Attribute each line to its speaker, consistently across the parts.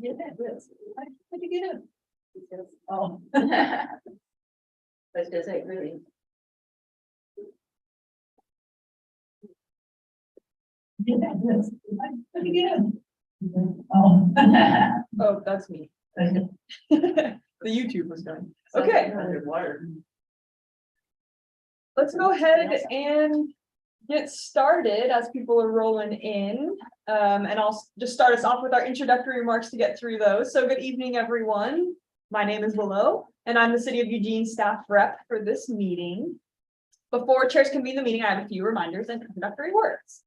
Speaker 1: Yeah, that's, how'd you get in? Because, oh. But does it really? Yeah, that's, how'd you get in? Oh.
Speaker 2: Oh, that's me. The YouTube was done. Okay, let's go ahead and get started as people are rolling in. And I'll just start us off with our introductory remarks to get through those. So good evening, everyone. My name is Willow, and I'm the City of Eugene staff rep for this meeting. Before chairs convene the meeting, I have a few reminders and introductory words.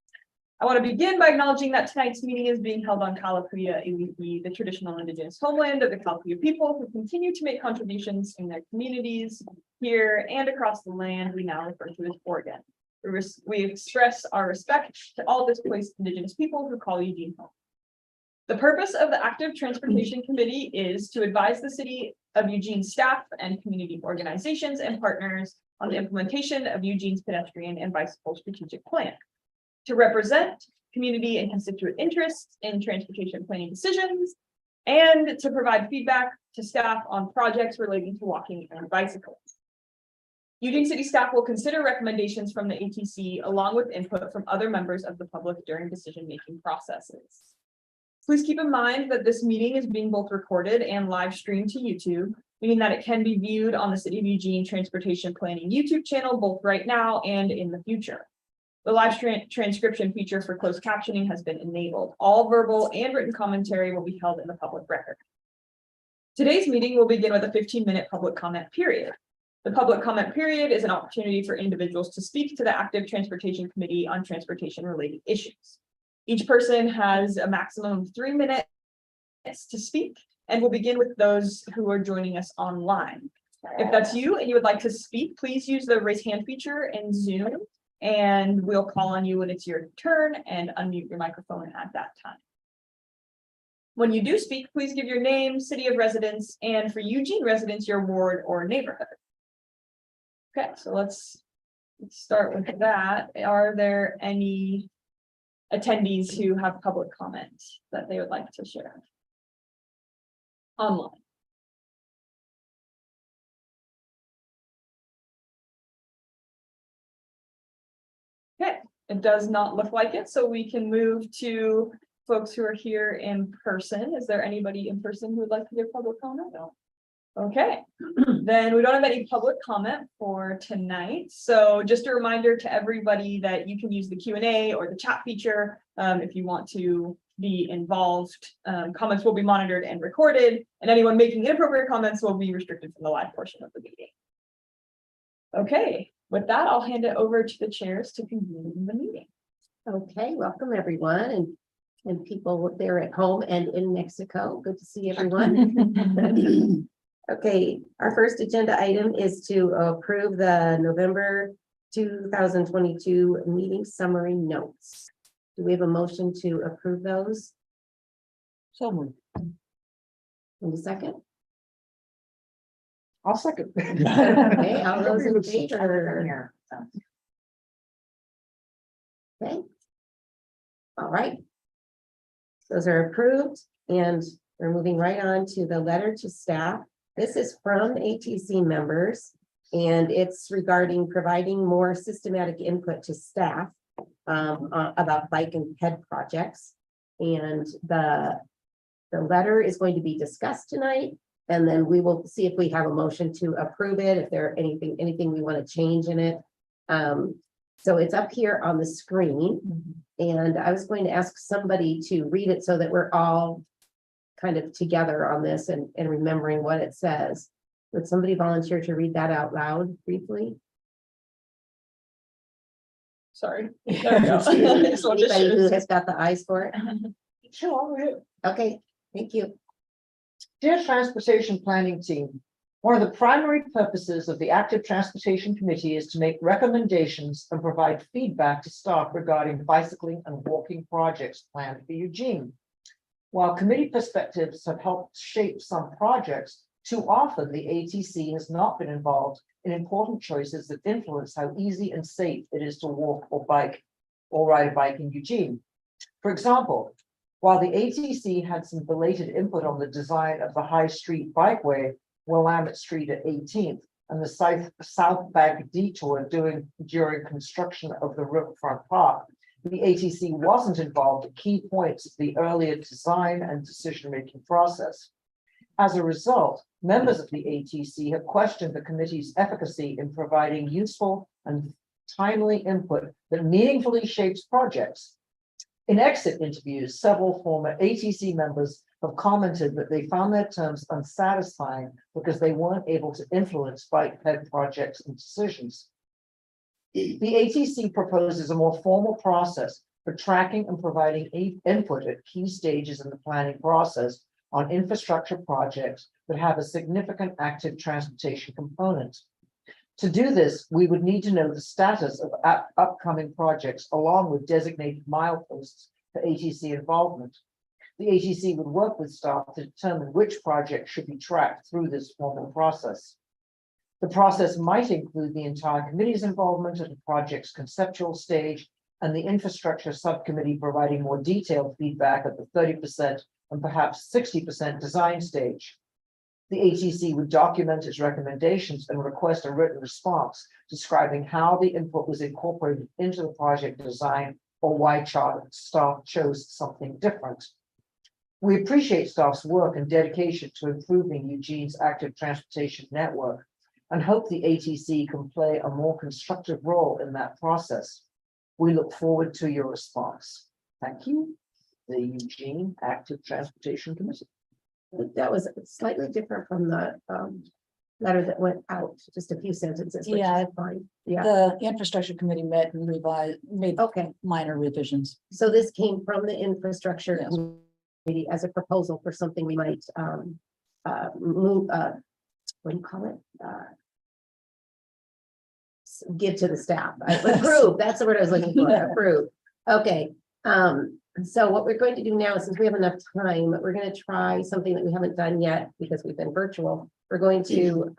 Speaker 2: I want to begin by acknowledging that tonight's meeting is being held on Kalapuya Iwipi, the traditional indigenous homeland of the Kalapuya people who continue to make contributions in their communities here and across the land we now refer to as Oregon. We express our respect to all displaced indigenous people who call Eugene home. The purpose of the Active Transportation Committee is to advise the City of Eugene staff and community organizations and partners on the implementation of Eugene's pedestrian and bicycle strategic plan, to represent community and constituent interests in transportation planning decisions, and to provide feedback to staff on projects relating to walking and bicycling. Eugene City staff will consider recommendations from the ATC along with input from other members of the public during decision-making processes. Please keep in mind that this meeting is being both recorded and live streamed to YouTube, meaning that it can be viewed on the City of Eugene Transportation Planning YouTube channel both right now and in the future. The live transcription feature for closed captioning has been enabled. All verbal and written commentary will be held in the public record. Today's meeting will begin with a 15-minute public comment period. The public comment period is an opportunity for individuals to speak to the Active Transportation Committee on transportation-related issues. Each person has a maximum of 3 minutes to speak, and we'll begin with those who are joining us online. If that's you and you would like to speak, please use the raise hand feature in Zoom, and we'll call on you when it's your turn and unmute your microphone at that time. When you do speak, please give your name, city of residence, and for Eugene residents, your ward or neighborhood. Okay, so let's start with that. Are there any attendees who have public comments that they would like to share online? Okay, it does not look like it, so we can move to folks who are here in person. Is there anybody in person who would like to give public comment? No. Okay, then we don't have any public comment for tonight. So just a reminder to everybody that you can use the Q&A or the chat feature if you want to be involved. Comments will be monitored and recorded, and anyone making inappropriate comments will be restricted from the live portion of the meeting. Okay, with that, I'll hand it over to the chairs to convene the meeting.
Speaker 3: Okay, welcome everyone and people there at home and in Mexico. Good to see everyone. Okay, our first agenda item is to approve the November 2022 meeting summary notes. Do we have a motion to approve those?
Speaker 4: So moved.
Speaker 3: In a second.
Speaker 4: I'll second.
Speaker 3: Okay, all those in favor? Okay. All right. Those are approved, and we're moving right on to the letter to staff. This is from ATC members, and it's regarding providing more systematic input to staff about bike and ped projects. And the letter is going to be discussed tonight, and then we will see if we have a motion to approve it, if there are anything we want to change in it. So it's up here on the screen, and I was going to ask somebody to read it so that we're all kind of together on this and remembering what it says. Would somebody volunteer to read that out loud briefly?
Speaker 2: Sorry. There we go.
Speaker 3: Anybody who has got the eyes for it?
Speaker 4: Sure.
Speaker 3: Okay, thank you.
Speaker 4: Dear Transportation Planning Team, one of the primary purposes of the Active Transportation Committee is to make recommendations and provide feedback to staff regarding bicycling and walking projects planned for Eugene. While committee perspectives have helped shape some projects, too often the ATC has not been involved in important choices that influence how easy and safe it is to walk or bike or ride a bike in Eugene. For example, While the ATC had some belated input on the design of the High Street Bikeway, Willamette Street at 18th, and the South Bank detour during construction of the Riverfront Park, the ATC wasn't involved at key points of the earlier design and decision-making process. As a result, members of the ATC have questioned the committee's efficacy in providing useful and timely input that meaningfully shapes projects. In exit interviews, several former ATC members have commented that they found their terms unsatisfying because they weren't able to influence bikehead projects and decisions. The ATC proposes a more formal process for tracking and providing input at key stages in the planning process on infrastructure projects that have a significant active transportation component. To do this, we would need to know the status of upcoming projects along with designated mileposts for ATC involvement. The ATC would work with staff to determine which projects should be tracked through this formal process. The process might include the entire committee's involvement at the project's conceptual stage and the infrastructure subcommittee providing more detailed feedback at the 30% and perhaps 60% design stage. The ATC would document its recommendations and request a written response describing how the input was incorporated into the project design or why staff chose something different. We appreciate staff's work and dedication to improving Eugene's active transportation network and hope the ATC can play a more constructive role in that process. We look forward to your response. Thank you. The Eugene Active Transportation Committee.
Speaker 3: That was slightly different from the letter that went out, just a few sentences. Which
Speaker 1: Yeah.
Speaker 3: is fine. Yeah,
Speaker 1: The infrastructure committee met and revised, made
Speaker 3: okay.
Speaker 1: minor revisions.
Speaker 3: So this came from the infrastructure
Speaker 1: Yes.
Speaker 3: committee as a proposal for something we might move, what do you call it? Give to the staff. Approve, that's the word I was looking for, approve. Okay, so what we're going to do now, since we have enough time, we're gonna try something that we haven't done yet because we've been virtual. We're going to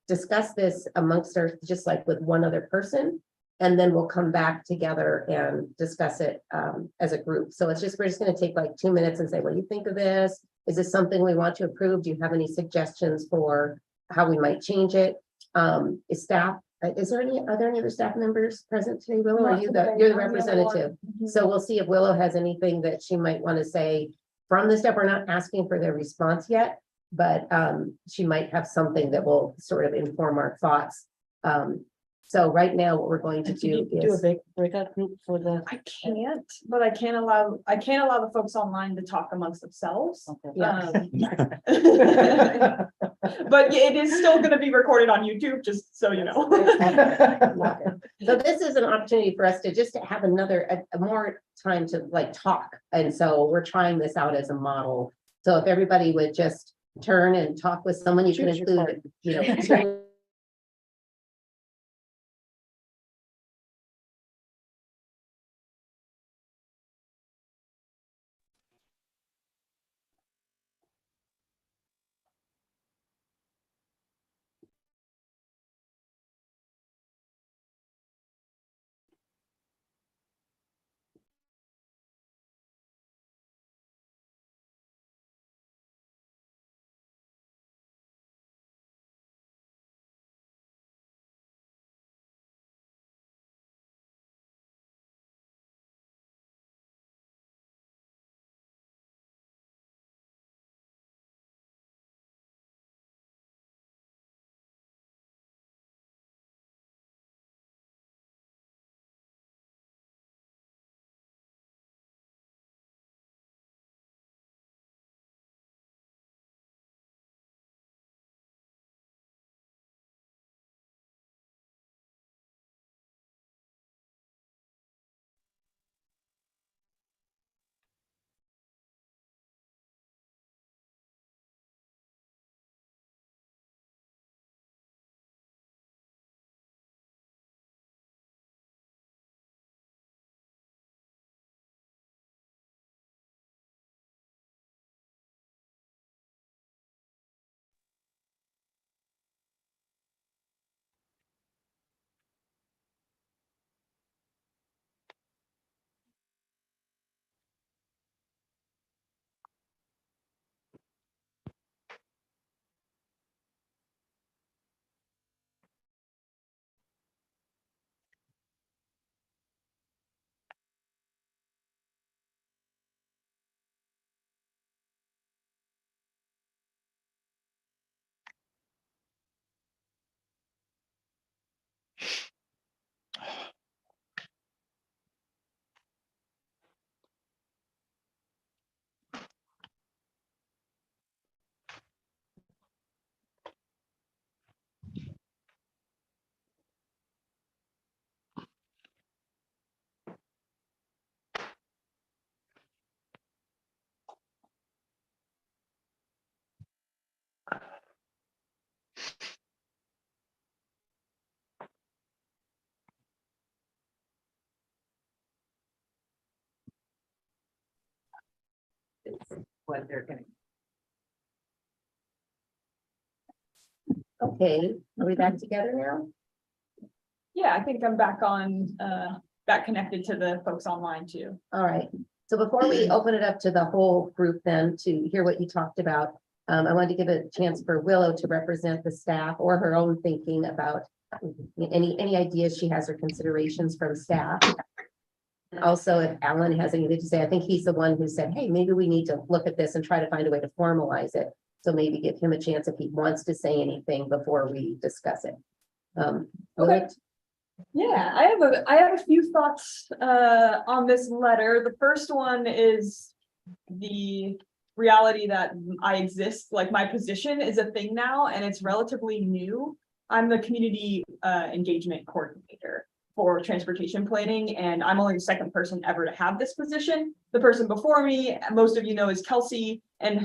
Speaker 3: discuss this amongst our, just like with one other person. And then we'll come back together and discuss it as a group. So it's just, we're just gonna take like 2 minutes and say, what do you think of this? Is this something we want to approve? Do you have any suggestions for how we might change it? Is staff, are there any other staff members present today, Willow? Or are you you're the representative? So we'll see if Willow has anything that she might want to say from the staff. We're not asking for their response yet, but she might have something that will sort of inform our thoughts. So right now, what we're going to do
Speaker 1: Do a
Speaker 3: is,
Speaker 1: big breakout group for the.
Speaker 2: I can't, but I can't allow the folks online to talk amongst themselves.
Speaker 1: Okay.
Speaker 3: Yeah.
Speaker 2: But yeah, it is still gonna be recorded on YouTube, just so you know.
Speaker 3: so this is an opportunity for us to just to have another, a more time to like talk. And so we're trying this out as a model. So if everybody would just turn and talk with someone, you can
Speaker 1: Choose your
Speaker 3: include, you know, 2 is what they're gonna. Okay, are we back together now?
Speaker 2: Yeah, I think I'm back on, back connected to the folks online too.
Speaker 3: All right, so before we open it up to the whole group then to hear what you talked about, I wanted to give a chance for Willow to represent the staff or her own thinking about any ideas she has or considerations from staff. And also, if Alan has anything to say, I think he's the one who said, hey, maybe we need to look at this and try to find a way to formalize it. So maybe give him a chance if he wants to say anything before we discuss it.
Speaker 2: Okay. Yeah, I have a few thoughts on this letter. The first one is the reality that I exist, like my position is a thing now and it's relatively new. I'm the community engagement coordinator for transportation planning, and I'm only the second person ever to have this position. The person before me, most of you know, is Kelsey, and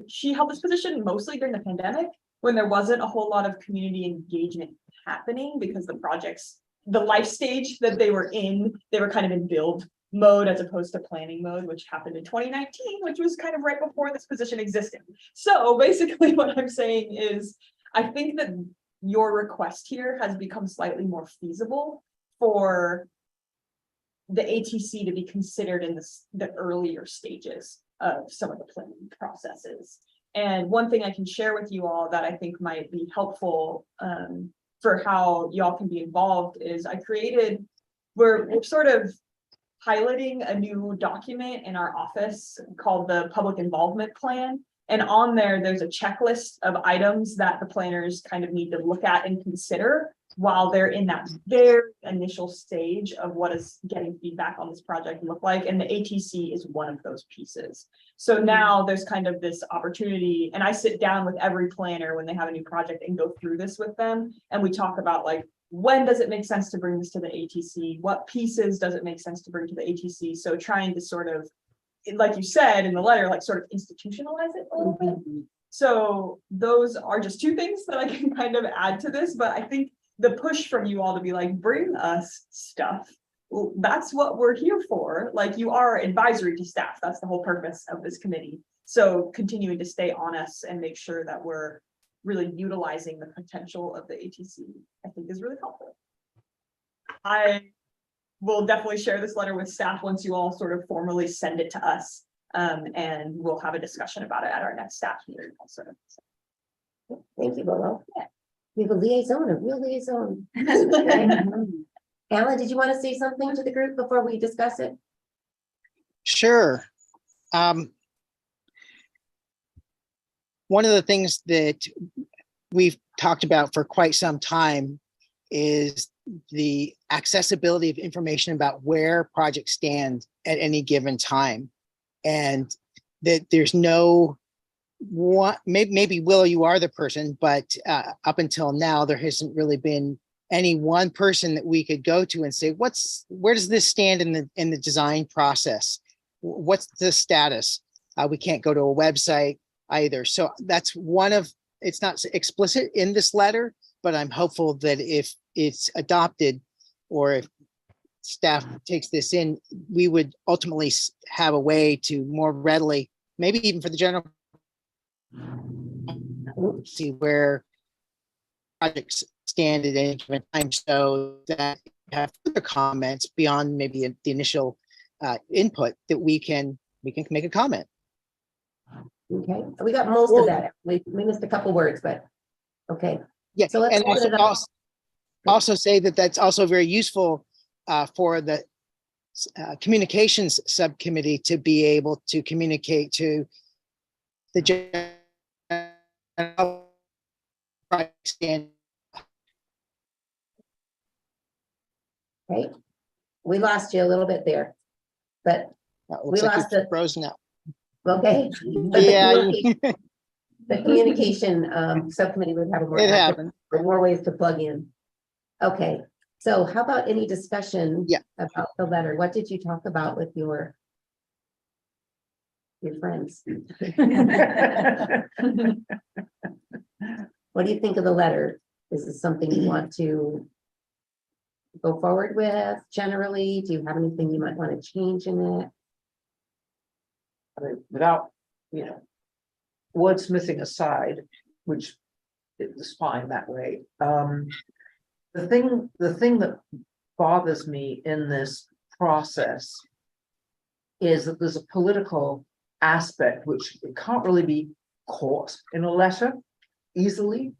Speaker 2: she held this position mostly during the pandemic when there wasn't a whole lot of community engagement happening because the projects, the life stage that they were in, they were kind of in build mode as opposed to planning mode, which happened in 2019, which was kind of right before this position existed. So basically what I'm saying is, I think that your request here has become slightly more feasible for the ATC to be considered in the earlier stages of some of the planning processes. And one thing I can share with you all that I think might be helpful for how y'all can be involved is we're sort of piloting a new document in our office called the Public Involvement Plan. And on there, there's a checklist of items that the planners kind of need to look at and consider while they're in that very initial stage of what is getting feedback on this project look like. And the ATC is one of those pieces. So now there's kind of this opportunity, and I sit down with every planner when they have a new project and go through this with them. And we talk about like, when does it make sense to bring this to the ATC? What pieces does it make sense to bring to the ATC? So trying to sort of, like you said in the letter, like sort of institutionalize it a little bit. So those are just two things that I can kind of add to this, but I think the push from you all to be like, bring us stuff. Well, that's what we're here for. Like, you are advisory to staff. That's the whole purpose of this committee. So continuing to stay on us and make sure that we're really utilizing the potential of the ATC, I think is really helpful. I will definitely share this letter with staff once you all sort of formally send it to us. And we'll have a discussion about it at our next staff meeting also.
Speaker 3: Thank you, Willow. We have a liaison, a real liaison. Alan, did you want to say something to the group before we discuss it?
Speaker 5: Sure. One of the things that we've talked about for quite some time is the accessibility of information about where projects stand at any given time. And that there's no one, maybe Willow, you are the person, but up until now, there hasn't really been any one person that we could go to and say, where does this stand in the design process? What's the status? We can't go to a website either. So that's one of, it's not explicit in this letter, but I'm hopeful that if it's adopted or if staff takes this in, we would ultimately have a way to more readily, maybe even for the general, see where projects stand at any given time, so that you have further comments beyond maybe the initial input that we can make a comment.
Speaker 3: Okay, we got most of that. We missed a couple words, but okay.
Speaker 5: Yeah,
Speaker 3: So let's
Speaker 5: and
Speaker 3: open it up.
Speaker 5: also say that that's also very useful for the communications subcommittee to be able to communicate to the general stand.
Speaker 3: Okay, we lost you a little bit there, but
Speaker 5: Looks
Speaker 3: we
Speaker 5: like
Speaker 3: lost
Speaker 5: you've
Speaker 3: it.
Speaker 5: frozen out.
Speaker 3: okay. But
Speaker 5: Yeah,
Speaker 3: the communication subcommittee would have a more
Speaker 5: it
Speaker 3: active,
Speaker 5: happened.
Speaker 3: or more ways to plug in. Okay, so how about any discussion about the letter? What did you talk about with your friends? What do you think of the letter? Is this something you want to go forward with generally? Do you have anything you might want to change in it?
Speaker 4: without, wordsmithing aside, which is fine that way. The thing that bothers me in this process is that there's a political aspect which it can't really be caught in a letter easily,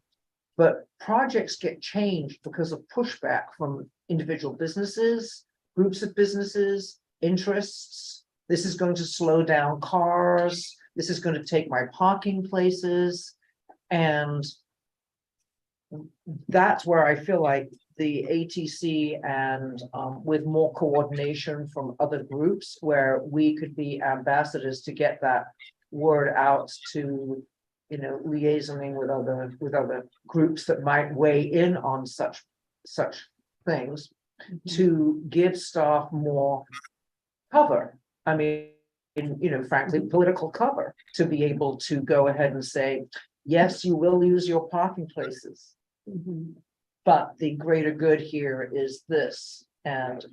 Speaker 4: but projects get changed because of pushback from individual businesses, groups of businesses, interests. This is going to slow down cars. This is going to take my parking places. And that's where I feel like the ATC and with more coordination from other groups, where we could be ambassadors to get that word out to, liaisoning with other groups that might weigh in on such things, to give staff more cover. I mean, frankly, political cover, to be able to go ahead and say, yes, you will use your parking places, but the greater good here is this, and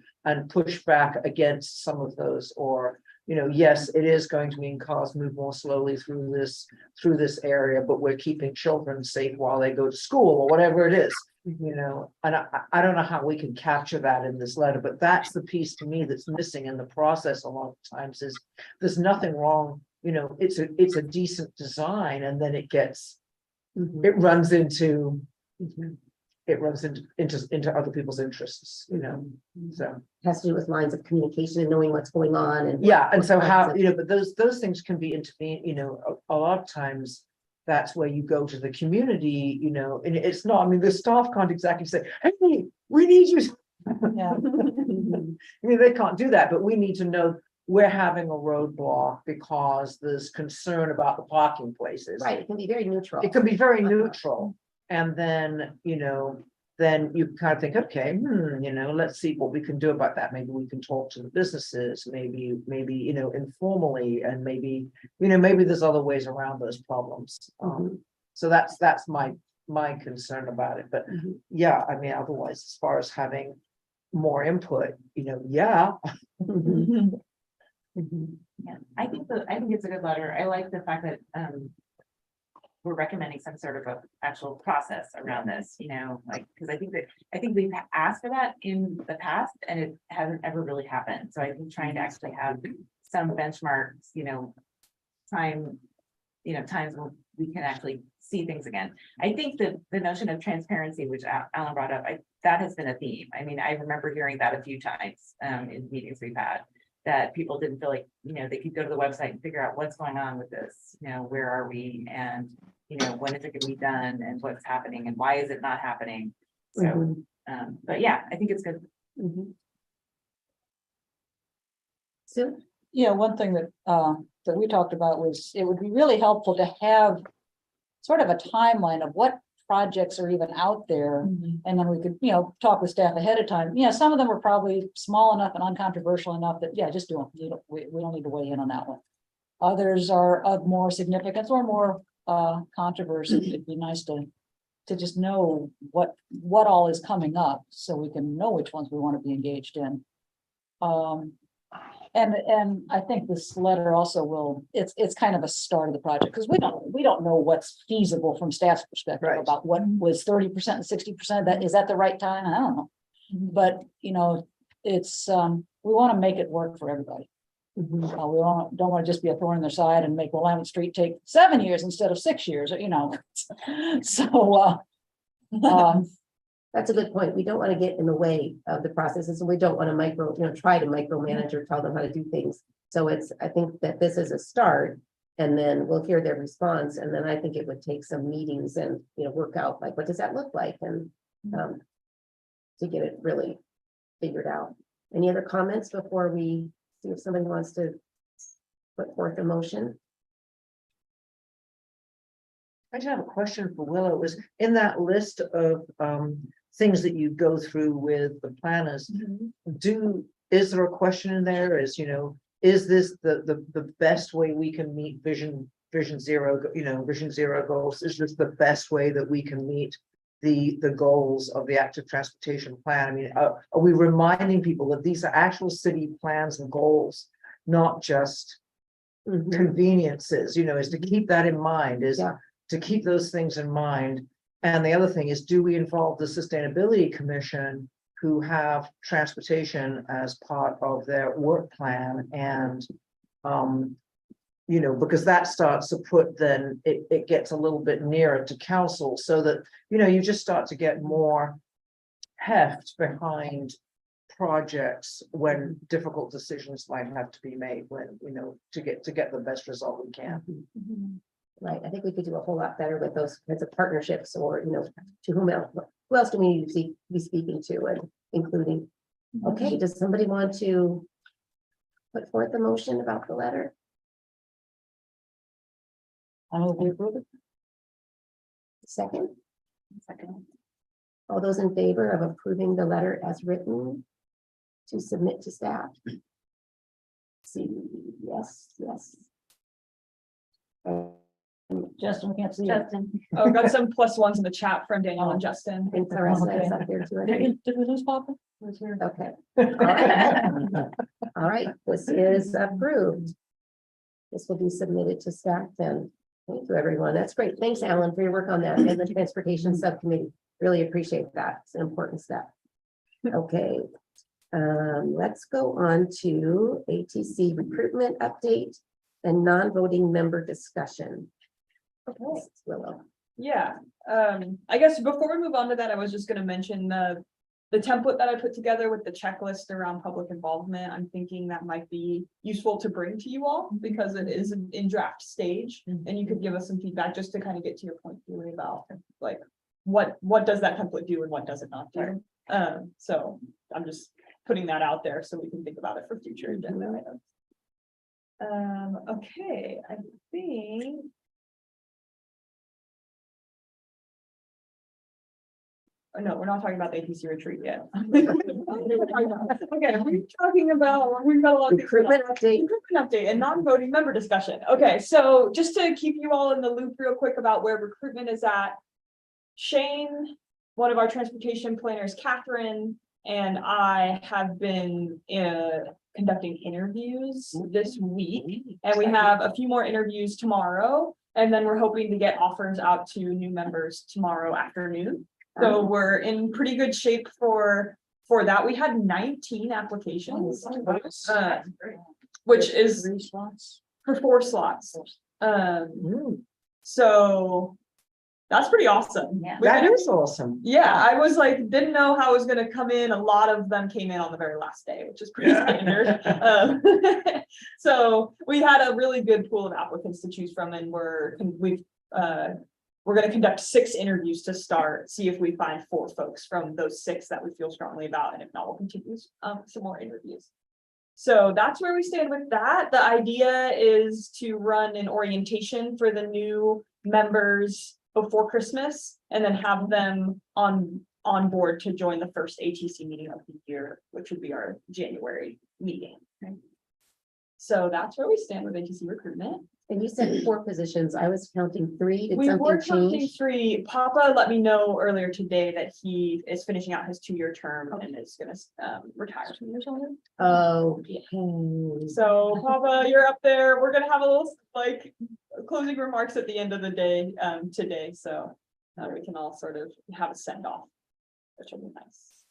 Speaker 4: push back against some of those, or, yes, it is going to mean cars move more slowly through this area, but we're keeping children safe while they go to school, or whatever it is. And I don't know how we can capture that in this letter, but that's the piece to me that's missing in the process a lot of times, is there's nothing wrong, it's a decent design, and then it runs into other people's interests, so.
Speaker 3: Has to do with lines of communication and knowing what's going on and.
Speaker 4: Yeah, and so how, but those things can be intervened, a lot of times. That's where you go to the community, and it's not, I mean, the staff can't exactly say, hey, we need you.
Speaker 1: Yeah.
Speaker 4: I mean, they can't do that, but we need to know we're having a roadblock because there's concern about the parking places.
Speaker 3: Right, it can be very neutral.
Speaker 4: It could be very neutral. And then, then you kind of think, okay, let's see what we can do about that. Maybe we can talk to the businesses, maybe, informally, and maybe there's other ways around those problems. So that's my concern about it. But yeah, I mean, otherwise, as far as having more input, yeah.
Speaker 6: Yeah, I think it's a good letter. I like the fact that we're recommending some sort of a actual process around this, because I think we've asked for that in the past and it hasn't ever really happened. So I think trying to actually have some benchmarks, times when we can actually see things again. I think that the notion of transparency, which Alan brought up, that has been a theme. I mean, I remember hearing that a few times in meetings we've had, that people didn't feel like, they could go to the website and figure out what's going on with this, where are we, and, when is it gonna be done, and what's happening, and why is it not happening? So, but yeah, I think it's good.
Speaker 3: So,
Speaker 1: Yeah, one thing that we talked about was it would be really helpful to have sort of a timeline of what projects are even out there. And then we could, talk with staff ahead of time. Some of them are probably small enough and uncontroversial enough that, just do them. We don't need to weigh in on that one. Others are of more significance or more controversy. It'd be nice to just know what all is coming up, so we can know which ones we want to be engaged in. And I think this letter also it's kind of a start of the project, because we don't know what's feasible from staff's perspective,
Speaker 4: Right.
Speaker 1: about what was 30% and 60%. That is that the right time? I don't know. But it's we want to make it work for everybody. We don't want to just be a thorn in their side and make Willamette Street take 7 years instead of 6 years, So
Speaker 3: that's a good point. We don't want to get in the way of the processes, and we don't want to try to micromanage or tell them how to do things. So I think that this is a start, and then we'll hear their response. And then I think it would take some meetings and, work out, like, what does that look like? And to get it really figured out. Any other comments before we see if somebody wants to put forth a motion?
Speaker 4: I just have a question for Willow. It was in that list of things that you go through with the planners. Is there a question in there? Is this the best way we can meet vision zero goals? Is this the best way that we can meet the goals of the active transportation plan? I mean, are we reminding people that these are actual city plans and goals, not just
Speaker 3: Mhm.
Speaker 4: conveniences, is to keep that in mind, is
Speaker 3: Yeah.
Speaker 4: to keep those things in mind. And the other thing is, do we involve the Sustainability Commission, who have transportation as part of their work plan? And, because that starts to put, then it gets a little bit nearer to council, so that, you just start to get more heft behind projects when difficult decisions might have to be made, when, to get the best result we can.
Speaker 3: Right, I think we could do a whole lot better with those kinds of partnerships, or, to whom else, who else do we need to be speaking to and including? Okay, does somebody want to put forth a motion about the letter?
Speaker 1: I move we approve it.
Speaker 3: Second,
Speaker 6: Second.
Speaker 3: all those in favor of approving the letter as written to submit to staff? See, yes, yes.
Speaker 1: Justin, we can't see you.
Speaker 6: Justin.
Speaker 2: Oh, got some plus ones in the chat from Daniel and Justin.
Speaker 3: And Clarissa is up there too. I think.
Speaker 1: Did we lose Papa?
Speaker 3: Okay. All right. All right, this is approved. This will be submitted to staff then. Thank you, everyone. That's great. Thanks, Alan, for your work on that and the transportation subcommittee. Really appreciate that. It's an important step. Okay. Let's go on to ATC recruitment update and non-voting member discussion.
Speaker 2: Okay.
Speaker 3: Willow.
Speaker 2: Yeah, I guess before we move on to that, I was just gonna mention the template that I put together with the checklist around public involvement. I'm thinking that might be useful to bring to you all, because it is in draft stage, and you could give us some feedback just to kind of get to your point, Julie, about like what does that template do and what does it not do. So I'm just putting that out there so we can think about it for future agenda items. Okay, I think. Oh, no, we're not talking about the ATC retreat yet. Okay, we're talking about, we've got a lot of things going on.
Speaker 3: Recruitment update.
Speaker 2: Recruitment update and non-voting member discussion. Okay, so just to keep you all in the loop real quick about where recruitment is at. Shane, one of our transportation planners, Catherine, and I have been conducting interviews this week. And we have a few more interviews tomorrow. And then we're hoping to get offers out to new members tomorrow afternoon. So we're in pretty good shape for that. We had 19 applications, which is
Speaker 1: 3 slots.
Speaker 2: for 4 slots. So that's pretty awesome.
Speaker 6: Yeah.
Speaker 2: We
Speaker 4: That
Speaker 2: didn't-
Speaker 4: is awesome.
Speaker 2: Yeah, I was like, didn't know how it was gonna come in. A lot of them came in on the very last day, which is pretty standard. So we had a really good pool of applicants to choose from, and we're gonna conduct 6 interviews to start, see if we find 4 folks from those 6 that we feel strongly about, and if not, we'll continue some more interviews. So that's where we stand with that. The idea is to run an orientation for the new members before Christmas, and then have them on board to join the first ATC meeting of the year, which would be our January meeting. So that's where we stand with ATC recruitment.
Speaker 3: And you said 4 positions. I was counting 3. Did
Speaker 2: We were
Speaker 3: something
Speaker 2: counting
Speaker 3: change?
Speaker 2: 3. Papa let me know earlier today that he is finishing out his 2-year term and is gonna retire.
Speaker 3: Oh,
Speaker 2: So Papa, you're up there. We're gonna have a little like closing remarks at the end of the day today, so we can all sort of have a send off, which will be nice.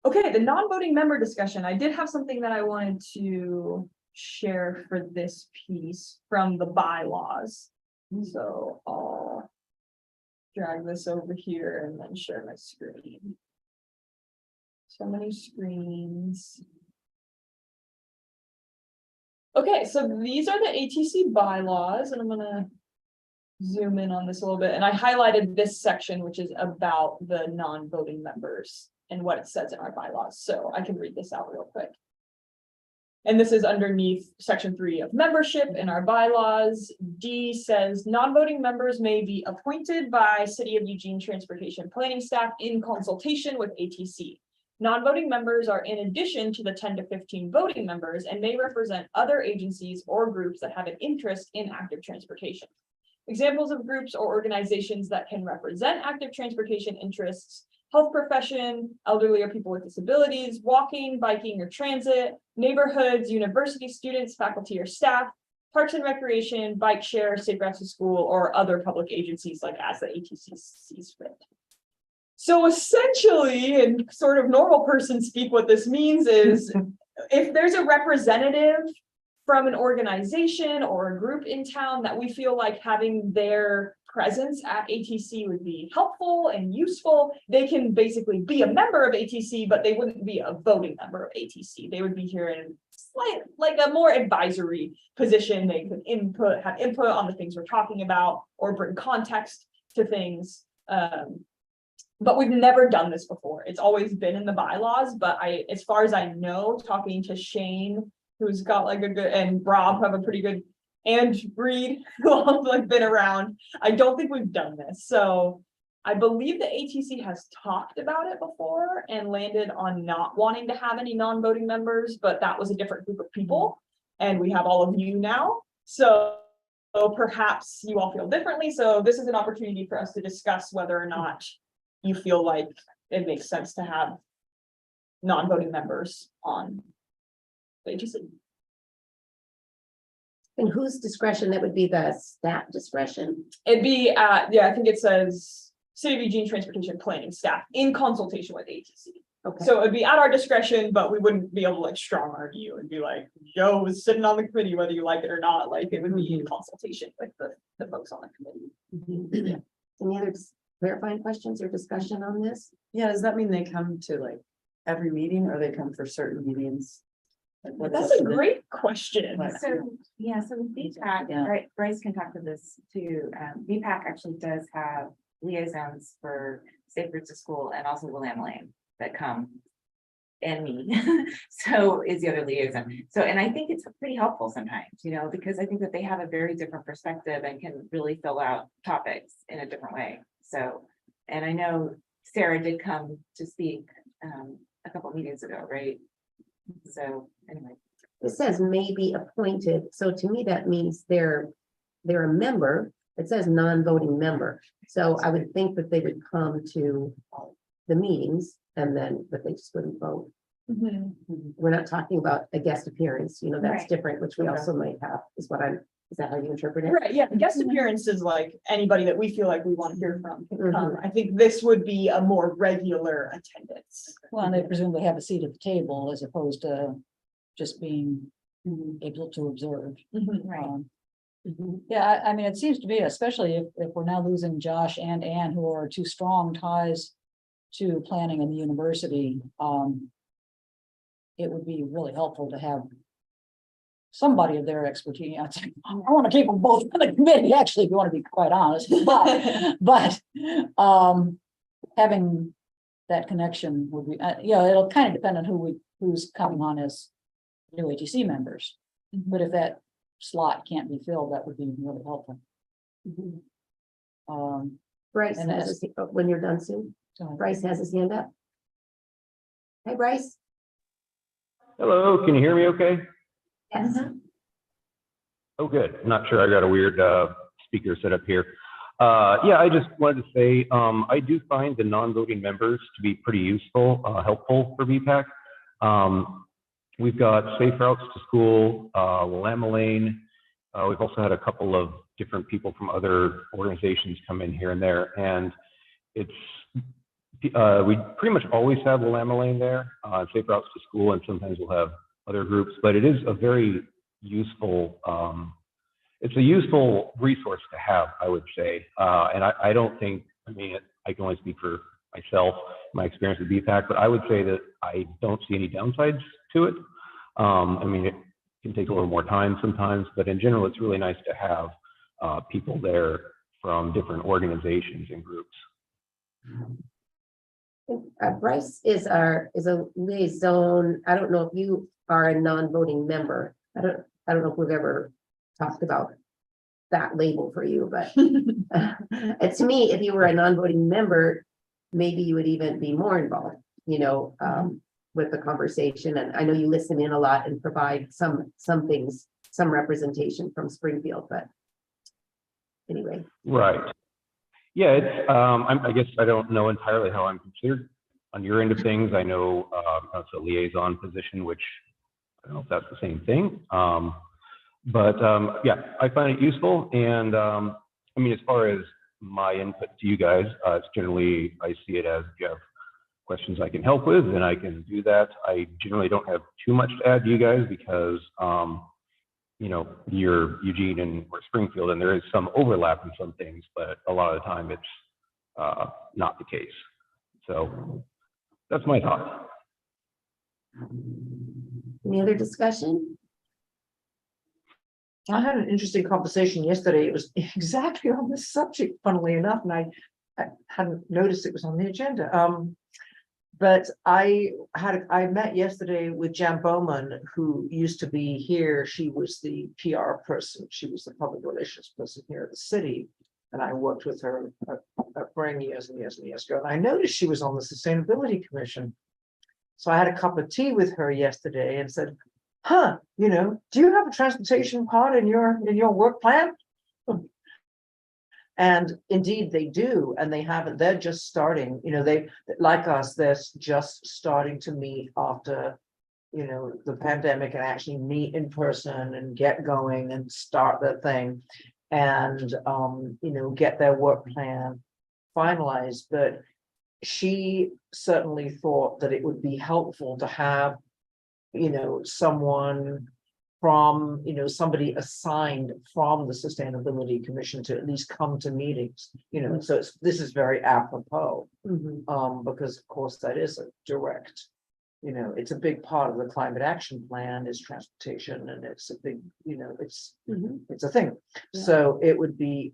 Speaker 2: Okay, the non-voting member discussion. I did have something that I wanted to share for this piece from the bylaws. So I'll drag this over here and then share my screen. So many screens. Okay, so these are the ATC bylaws, and I'm gonna zoom in on this a little bit, and I highlighted this section, which is about the non-voting members and what it says in our bylaws, so I can read this out real quick. And this is underneath section 3 of membership in our bylaws. D says non-voting members may be appointed by City of Eugene Transportation Planning staff in consultation with ATC. Non-voting members are in addition to the 10 to 15 voting members and may represent other agencies or groups that have an interest in active transportation. Examples of groups or organizations that can represent active transportation interests health profession, elderly or people with disabilities, walking, biking, or transit, neighborhoods, university students, faculty or staff, parks and recreation, bike share, safe routes to school, or other public agencies like as the ATC sees fit. So essentially, in sort of normal person speak, what this means is if there's a representative from an organization or a group in town that we feel like having their presence at ATC would be helpful and useful, they can basically be a member of ATC, but they wouldn't be a voting member of ATC. They would be here in like a more advisory position. They could have input on the things we're talking about or bring context to things. But we've never done this before. It's always been in the bylaws, but as far as I know, talking to Shane, who's got like a good, and Rob who have a pretty good, and Reed, who have like been around, I don't think we've done this. So I believe the ATC has talked about it before and landed on not wanting to have any non-voting members, but that was a different group of people. And we have all of you now. So perhaps you all feel differently. So this is an opportunity for us to discuss whether or not you feel like it makes sense to have non-voting members on the ATC.
Speaker 3: And whose discretion? That would be the staff discretion?
Speaker 2: It'd be, yeah, I think it says City of Eugene Transportation Planning Staff in consultation with ATC.
Speaker 3: Okay.
Speaker 2: So it'd be at our discretion, but we wouldn't be able to like strong argue you and be like, Joe is sitting on the committee, whether you like it or not. Like it would be in consultation with the folks on the committee.
Speaker 3: Any other clarifying questions or discussion on this?
Speaker 7: Yeah, does that mean they come to like every meeting or they come for certain meetings? Like, what's
Speaker 2: That's
Speaker 7: up
Speaker 2: a
Speaker 7: with it?
Speaker 2: great question.
Speaker 7: Like-
Speaker 6: So, yeah, so with VPAC,
Speaker 7: Yeah.
Speaker 6: right, Bryce can talk to this too. VPAC actually does have liaisons for Safe Routes to School and also Willamette Lane that come. And me, so is the other liaison. So, and I think it's pretty helpful sometimes, you know, because I think that they have a very different perspective and can really fill out topics in a different way. So, and I know Sarah did come to speak a couple meetings ago, right? So anyway.
Speaker 3: It says may be appointed, so to me, that means they're a member. It says non-voting member, so I would think that they would come to the meetings and then, but they just wouldn't vote.
Speaker 2: Mhm.
Speaker 3: We're not talking about a guest appearance, you know, that's
Speaker 6: Right.
Speaker 3: different, which we
Speaker 7: Okay.
Speaker 3: also might have, is that how you interpret it?
Speaker 2: Right, yeah, guest appearance is like anybody that we feel like we want to hear from can
Speaker 3: Mhm.
Speaker 2: come. I think this would be a more regular attendance.
Speaker 1: Well, and they presumably have a seat at the table as opposed to just being able to observe.
Speaker 6: Right.
Speaker 3: Mhm.
Speaker 1: Yeah, I mean, it seems to me, especially if we're now losing Josh and Ann, who are two strong ties to planning in the university, it would be really helpful to have somebody of their expertise. I want to keep them both on the committee, actually, if you want to be quite honest, but having that connection would be, it'll kind of depend on who's coming on as new ATC members. But if that slot can't be filled, that would be really helpful.
Speaker 3: Mhm.
Speaker 1: Um,
Speaker 3: Bryce
Speaker 1: And
Speaker 3: has his, when you're done soon,
Speaker 1: so
Speaker 3: Bryce has his hand up. Hey, Bryce.
Speaker 8: Hello, can you hear me okay?
Speaker 3: Yes.
Speaker 8: Oh, good. I'm not sure. I got a weird speaker set up here. Yeah, I just wanted to say, I do find the non-voting members to be pretty useful, helpful for VPAC. We've got Safe Routes to School, Willamette Lane. We've also had a couple of different people from other organizations come in here and there. And it's, we pretty much always have Willamette Lane there, Safe Routes to School, and sometimes we'll have other groups, but it is a very useful, it's a useful resource to have, I would say. And I don't think, I mean, I can only speak for myself, my experience with BPAC, but I would say that I don't see any downsides to it. I mean, it can take a little more time sometimes, but in general, it's really nice to have people there from different organizations and groups.
Speaker 3: Bryce is a liaison. I don't know if you are a non-voting member. I don't know if we've ever talked about that label for you, but to me, if you were a non-voting member, maybe you would even be more involved, you know, with the conversation. And I know you listen in a lot and provide some things, some representation from Springfield, but anyway.
Speaker 8: Right. Yeah, it's, I guess I don't know entirely how I'm considered on your end of things. I know, it's a liaison position, which I don't know if that's the same thing. Yeah, I find it useful. And, I mean, as far as my input to you guys, it's generally, I see it as if you have questions I can help with, and I can do that. I generally don't have too much to add to you guys because, you know, you're Eugene and we're Springfield, and there is some overlap in some things, but a lot of the time it's not the case. So that's my thought.
Speaker 3: Any other discussion?
Speaker 4: I had an interesting conversation yesterday. It was exactly on this subject, funnily enough, and I hadn't noticed it was on the agenda. But I met yesterday with Jan Bowman, who used to be here. She was the PR person. She was the public relations person here at the city. And I worked with her at Bring years and years and years ago. And I noticed she was on the Sustainability Commission. So I had a cup of tea with her yesterday and said, huh, you know, do you have a transportation part in your work plan? And indeed they do, and they haven't, they're just starting, you know, they, like us, they're just starting to meet after, you know, the pandemic and actually meet in person and get going and start their thing. And, you know, get their work plan finalized. But she certainly thought that it would be helpful to have, you know, someone from, you know, somebody assigned from the Sustainability Commission to at least come to meetings, you know, so this is very apropos. Because of course that is a direct, you know, it's a big part of the climate action plan is transportation, and it's a big, you know, it's a thing. So it would be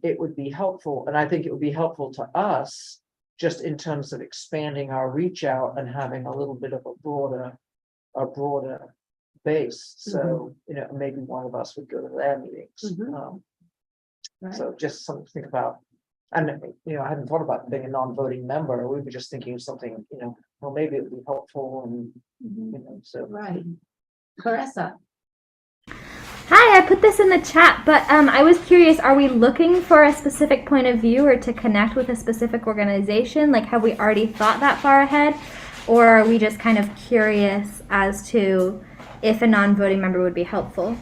Speaker 4: helpful, and I think it would be helpful to us just in terms of expanding our reach out and having a little bit of a broader base. So, you know, maybe one of us would go to their meetings. So just something to think about. And, you know, I hadn't thought about being a non-voting member. We were just thinking of something, you know, well, maybe it would be helpful and, you know, so.
Speaker 3: Right. Clarissa.
Speaker 9: Hi, I put this in the chat, but I was curious, are we looking for a specific point of view or to connect with a specific organization? Like, have we already thought that far ahead? Or are we just kind of curious as to if a non-voting member would be helpful?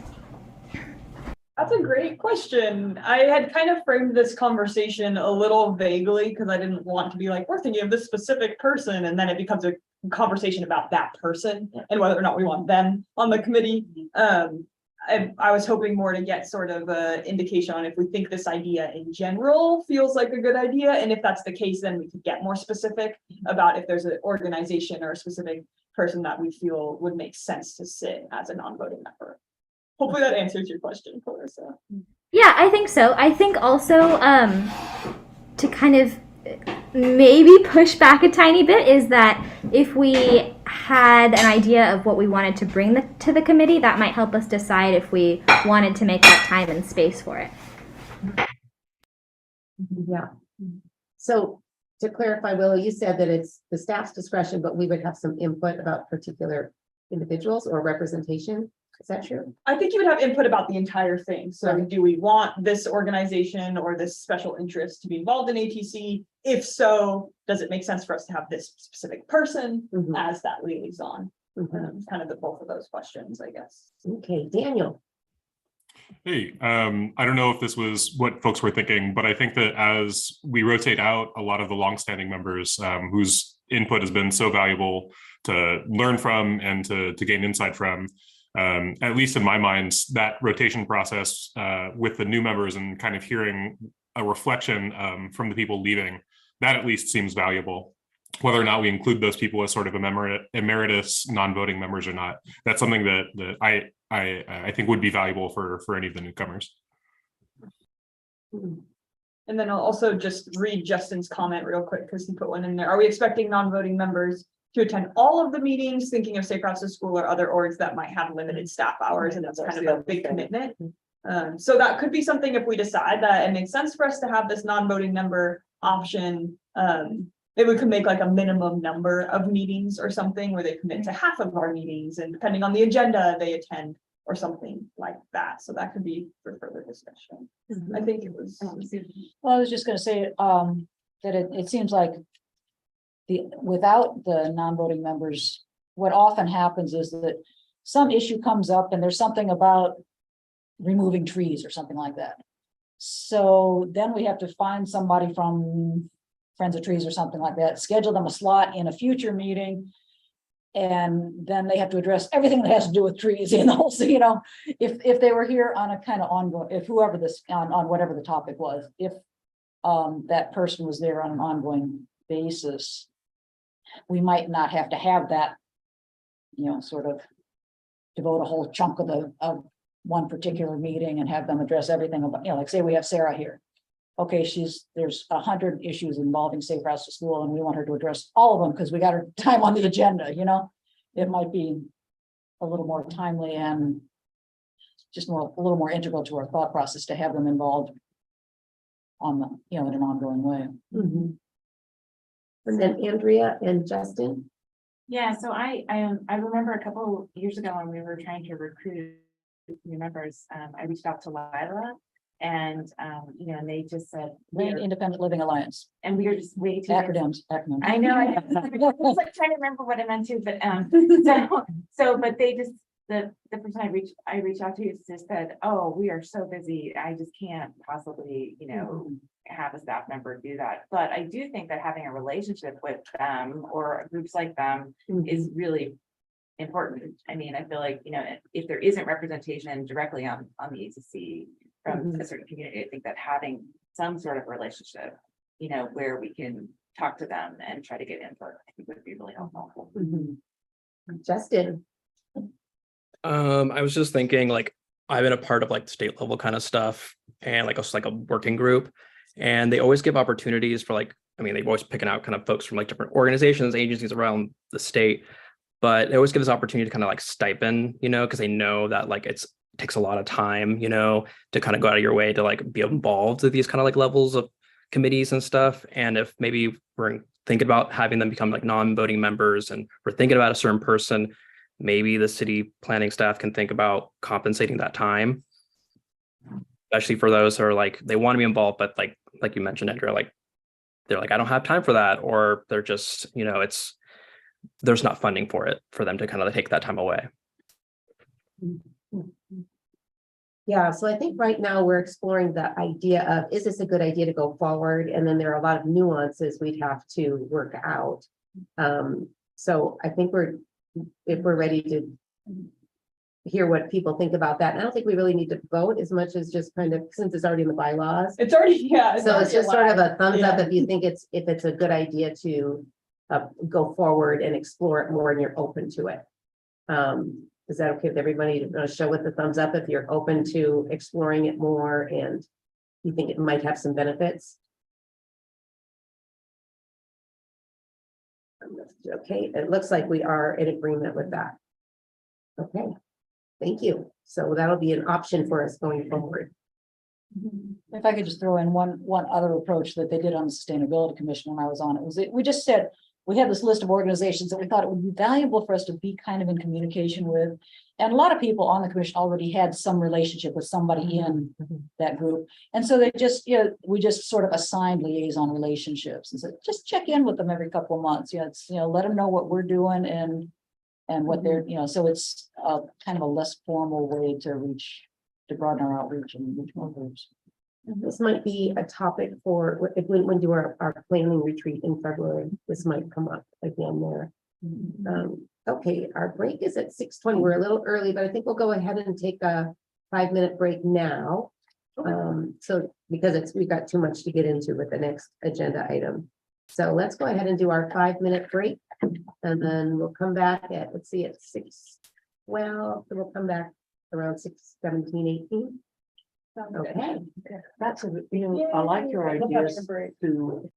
Speaker 2: That's a great question. I had kind of framed this conversation a little vaguely because I didn't want to be like, we're thinking of this specific person, and then it becomes a conversation about that person and whether or not we want them on the committee. I was hoping more to get sort of an indication on if we think this idea in general feels like a good idea. And if that's the case, then we could get more specific about if there's an organization or a specific person that we feel would make sense to sit as a non-voting member. Hopefully that answers your question, Clarissa.
Speaker 9: Yeah, I think so. I think also to kind of maybe push back a tiny bit is that if we had an idea of what we wanted to bring to the committee, that might help us decide if we wanted to make that time and space for it.
Speaker 3: Yeah. So to clarify, Willow, you said that it's the staff's discretion, but we would have some input about particular individuals or representation. Is that true?
Speaker 2: I think you would have input about the entire thing. So do we want this organization or this special interest to be involved in ATC? If so, does it make sense for us to have this specific person as that liaison? Kind of the both of those questions, I guess.
Speaker 3: Okay, Daniel.
Speaker 10: Hey, I don't know if this was what folks were thinking, but I think that as we rotate out a lot of the longstanding members whose input has been so valuable to learn from and to gain insight from, at least in my mind, that rotation process with the new members and kind of hearing a reflection from the people leaving, that at least seems valuable. Whether or not we include those people as sort of emeritus non-voting members or not, that's something that I think would be valuable for any of the newcomers.
Speaker 2: And then I'll also just read Justin's comment real quick because he put one in there. Are we expecting non-voting members to attend all of the meetings, thinking of Safe Routes to School or other orgs that might have limited staff hours? And that's kind of a big commitment. So that could be something if we decide that it makes sense for us to have this non-voting member option. Maybe we could make like a minimum number of meetings or something where they commit to half of our meetings, and depending on the agenda they attend or something like that. So that could be for further discussion. I think it was.
Speaker 1: Well, I was just gonna say, that it seems like without the non-voting members, what often happens is that some issue comes up and there's something about removing trees or something like that. So then we have to find somebody from Friends of Trees or something like that, schedule them a slot in a future meeting. And then they have to address everything that has to do with trees, if they were here on a kind of ongoing, if whoever this, on whatever the topic was, if that person was there on an ongoing basis, we might not have to have that, sort of devote a whole chunk of one particular meeting and have them address everything about, like say we have Sarah here. Okay, there's 100 issues involving Safe Routes to School and we want her to address all of them because we got her time on the agenda, it might be a little more timely and just a little more integral to our thought process to have them involved on the, in an ongoing way.
Speaker 3: And then Andrea and Justin.
Speaker 6: Yeah, so I remember a couple years ago when we were trying to recruit new members, I reached out to Lila and, and they just said.
Speaker 1: Land Independent Living Alliance,
Speaker 6: And we were just way too.
Speaker 1: acronyms.
Speaker 6: I know, I was like trying to remember what it meant too, but, but they just, the person I reached out to just said, oh, we are so busy, I just can't possibly, have a staff member do that. But I do think that having a relationship with them or groups like them is really important. I mean, I feel like, if there isn't representation directly on the ACC from a certain community, I think that having some sort of relationship, where we can talk to them and try to get input, I think would be really helpful.
Speaker 3: Justin.
Speaker 11: I was just thinking, like, I've been a part of like state level kind of stuff and like a working group, and they always give opportunities for they've always picking out kind of folks from like different organizations, agencies around the state, but they always give us opportunity to kind of like stipend, because they know that like it takes a lot of time, to kind of go out of your way to like be involved with these kind of like levels of committees and stuff. And if maybe we're thinking about having them become like non-voting members and we're thinking about a certain person, maybe the city planning staff can think about compensating that time, especially for those who are like, they want to be involved, but like you mentioned, Andrea, like they're like, I don't have time for that, or they're just, there's not funding for it for them to kind of take that time away.
Speaker 3: Yeah, so I think right now we're exploring the idea of, is this a good idea to go forward? And then there are a lot of nuances we'd have to work out. So I think if we're ready to hear what people think about that. And I don't think we really need to vote as much as just kind of, since it's already in the bylaws.
Speaker 2: It's already, yeah.
Speaker 3: So it's just sort of a thumbs up
Speaker 2: Yeah.
Speaker 3: if you think if it's a good idea to go forward and explore it more and you're open to it. Is that okay with everybody to show with the thumbs up if you're open to exploring it more and you think it might have some benefits? Okay, it looks like we are in agreement with that. Okay, thank you. So that'll be an option for us going forward.
Speaker 1: If I could just throw in one other approach that they did on the Sustainability Commission when I was on it, we just said, we have this list of organizations that we thought it would be valuable for us to be kind of in communication with. And a lot of people on the commission already had some relationship with somebody in that group. And so we just sort of assigned liaison relationships and said, just check in with them every couple of months. Let them know what we're doing and what they're, so it's kind of a less formal way to broaden our outreach and reach more groups.
Speaker 3: This might be a topic for if we do our planning retreat in February. This might come up again there. Okay, our break is at 6:20. We're a little early, but I think we'll go ahead and take a 5-minute break now. So because we've got too much to get into with the next agenda item. So let's go ahead and do our 5-minute break, and then we'll come back at, let's see, at 6. Well, we'll come back around 6:17, 18. Okay.
Speaker 4: That's I like your
Speaker 2: We'll have
Speaker 4: ideas
Speaker 2: a break.
Speaker 4: to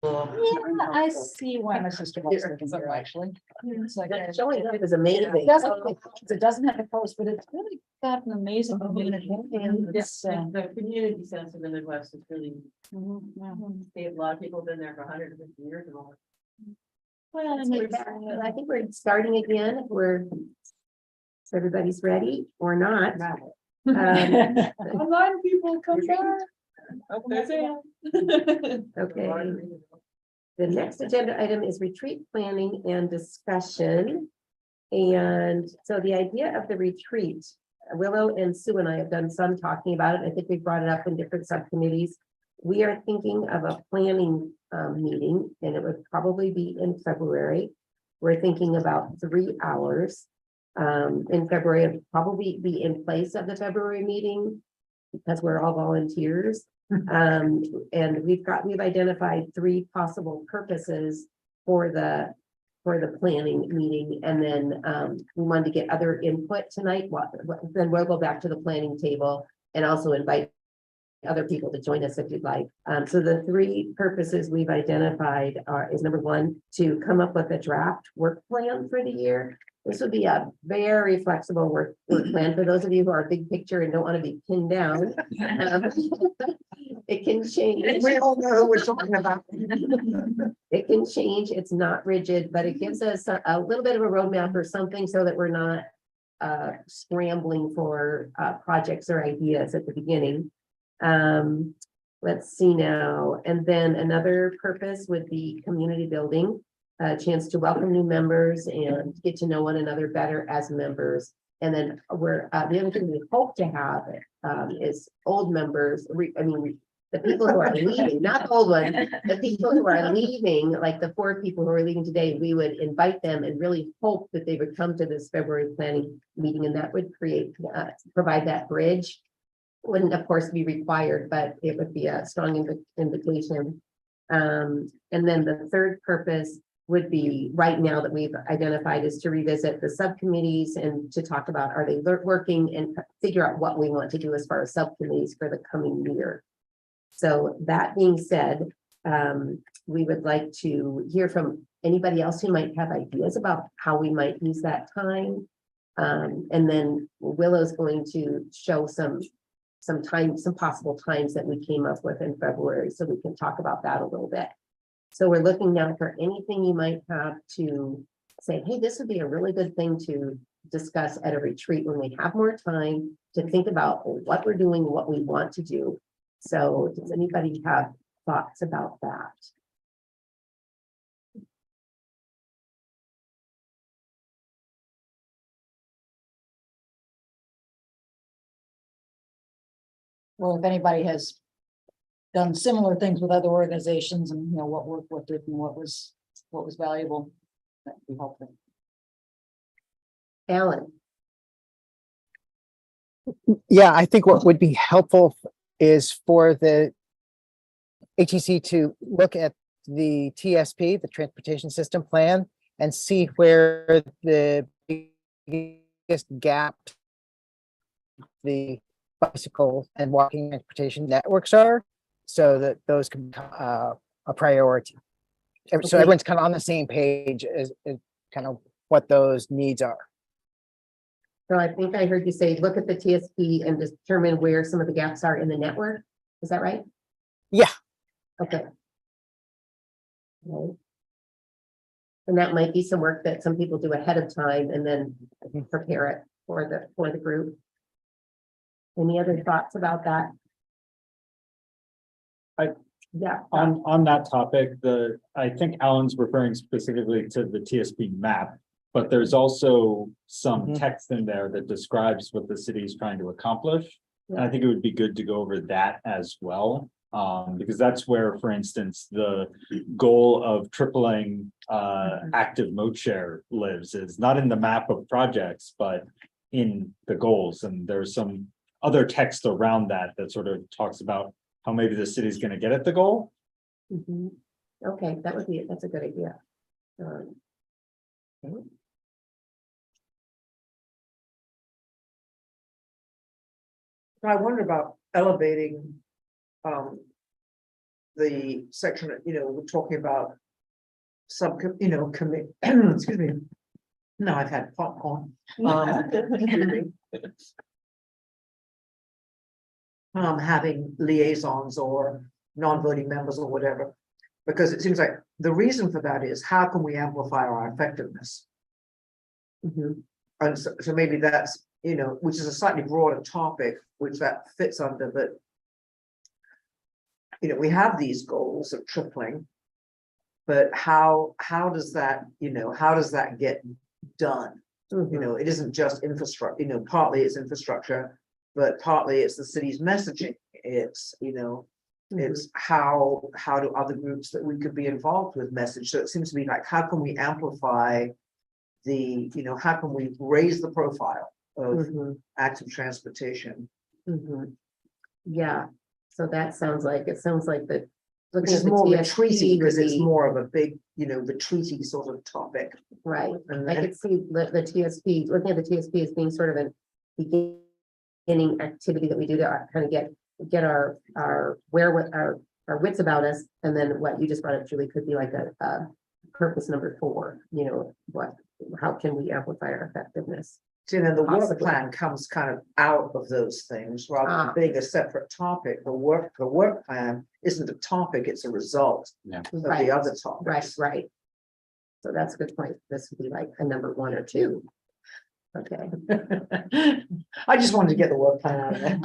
Speaker 1: Yeah, I see why my sister likes living here, actually. It's like,
Speaker 3: That showing up is amazing.
Speaker 1: it doesn't have a post, but it's really got an amazing community. And it's,
Speaker 7: The community sense of the Midwest is really,
Speaker 1: yeah.
Speaker 7: a lot of people have been there for 150 years and all.
Speaker 1: Well, and it's,
Speaker 3: I think we're starting again. If everybody's ready or not.
Speaker 2: Online people come back. There's Ann.
Speaker 3: Okay. The next agenda item is retreat planning and discussion. And so the idea of the retreat, Willow and Sue and I have done some talking about it. I think we brought it up in different subcommittees. We are thinking of a planning meeting, and it would probably be in February. We're thinking about 3 hours in February. It'll probably be in place of the February meeting because we're all volunteers. And we've identified 3 possible purposes for the planning meeting, and then we wanted to get other input tonight. Then we'll go back to the planning table and also invite other people to join us if you'd like. So the 3 purposes we've identified is number 1, to come up with a draft work plan for the year. This would be a very flexible work plan for those of you who are big picture and don't want to be pinned down. It can change.
Speaker 5: We all know who we're talking about.
Speaker 3: It can change. It's not rigid, but it gives us a little bit of a roadmap or something so that we're not scrambling for projects or ideas at the beginning. Let's see now. And then another purpose would be community building, a chance to welcome new members and get to know one another better as members. And then the other thing we hope to have is old members. The people who are leaving, not the old ones, the people who are leaving, like the 4 people who are leaving today, we would invite them and really hope that they would come to this February planning meeting, and that would provide that bridge. Wouldn't of course be required, but it would be a strong invitation. And then the third purpose would be, right now that we've identified, is to revisit the subcommittees and to talk about, are they working, and figure out what we want to do as far as subcommittees for the coming year. So that being said, we would like to hear from anybody else who might have ideas about how we might use that time. And then Willow's going to show some possible times that we came up with in February, so we can talk about that a little bit. So we're looking now for anything you might have to say, hey, this would be a really good thing to discuss at a retreat when we have more time to think about what we're doing, what we want to do. So does anybody have thoughts about that?
Speaker 1: Well, if anybody has done similar things with other organizations, and what worked, what didn't, what was valuable, that'd be helpful.
Speaker 3: Alan?
Speaker 5: Yeah, I think what would be helpful is for the HEC to look at the TSP, the Transportation System Plan, and see where the biggest gap the bicycle and walking transportation networks are, so that those can become a priority. So everyone's kind of on the same page as kind of what those needs are.
Speaker 3: So I think I heard you say, look at the TSP and determine where some of the gaps are in the network. Is that right?
Speaker 5: Yeah.
Speaker 3: Okay. Okay. And that might be some work that some people do ahead of time and then prepare it for the group. Any other thoughts about that? Yeah.
Speaker 12: On that topic, I think Alan's referring specifically to the TSP map, but there's also some text in there that describes what the city is trying to accomplish. And I think it would be good to go over that as well, because that's where, for instance, the goal of tripling active mode share lives. Is not in the map of projects, but in the goals. And there's some other text around that sort of talks about how maybe the city's going to get at the goal.
Speaker 3: Okay, that's a good idea. Okay.
Speaker 4: I wonder about elevating the section, we're talking about some, commit, excuse me. No, I've had popcorn. Having liaisons or non-voting members or whatever. Because it seems like the reason for that is how can we amplify our effectiveness? And so maybe that's, which is a slightly broader topic, which that fits under, but we have these goals of tripling, but how does that, how does that get done? It isn't just infrastructure, partly it's infrastructure, but partly it's the city's messaging. It's, it's how do other groups that we could be involved with message? So it seems to be like, how can we amplify the, how can we raise the profile of active transportation?
Speaker 3: Yeah, so that sounds like, that.
Speaker 4: Which is more retreaty because it's more of a big, retreaty sort of topic.
Speaker 3: Right, I could see the TSP, looking at the TSP as being sort of a beginning activity that we do to kind of get our wits about us. And then what you just brought up, Julie, could be like a purpose number 4, how can we amplify our effectiveness?
Speaker 4: So then the work
Speaker 3: Possibly.
Speaker 4: plan comes kind of out of those things rather than being a separate topic. The work plan isn't a topic, it's a result of the other topics.
Speaker 3: Right. So that's a good point. This would be like a number 1 or 2. Okay.
Speaker 4: I just wanted to get the work plan out of there.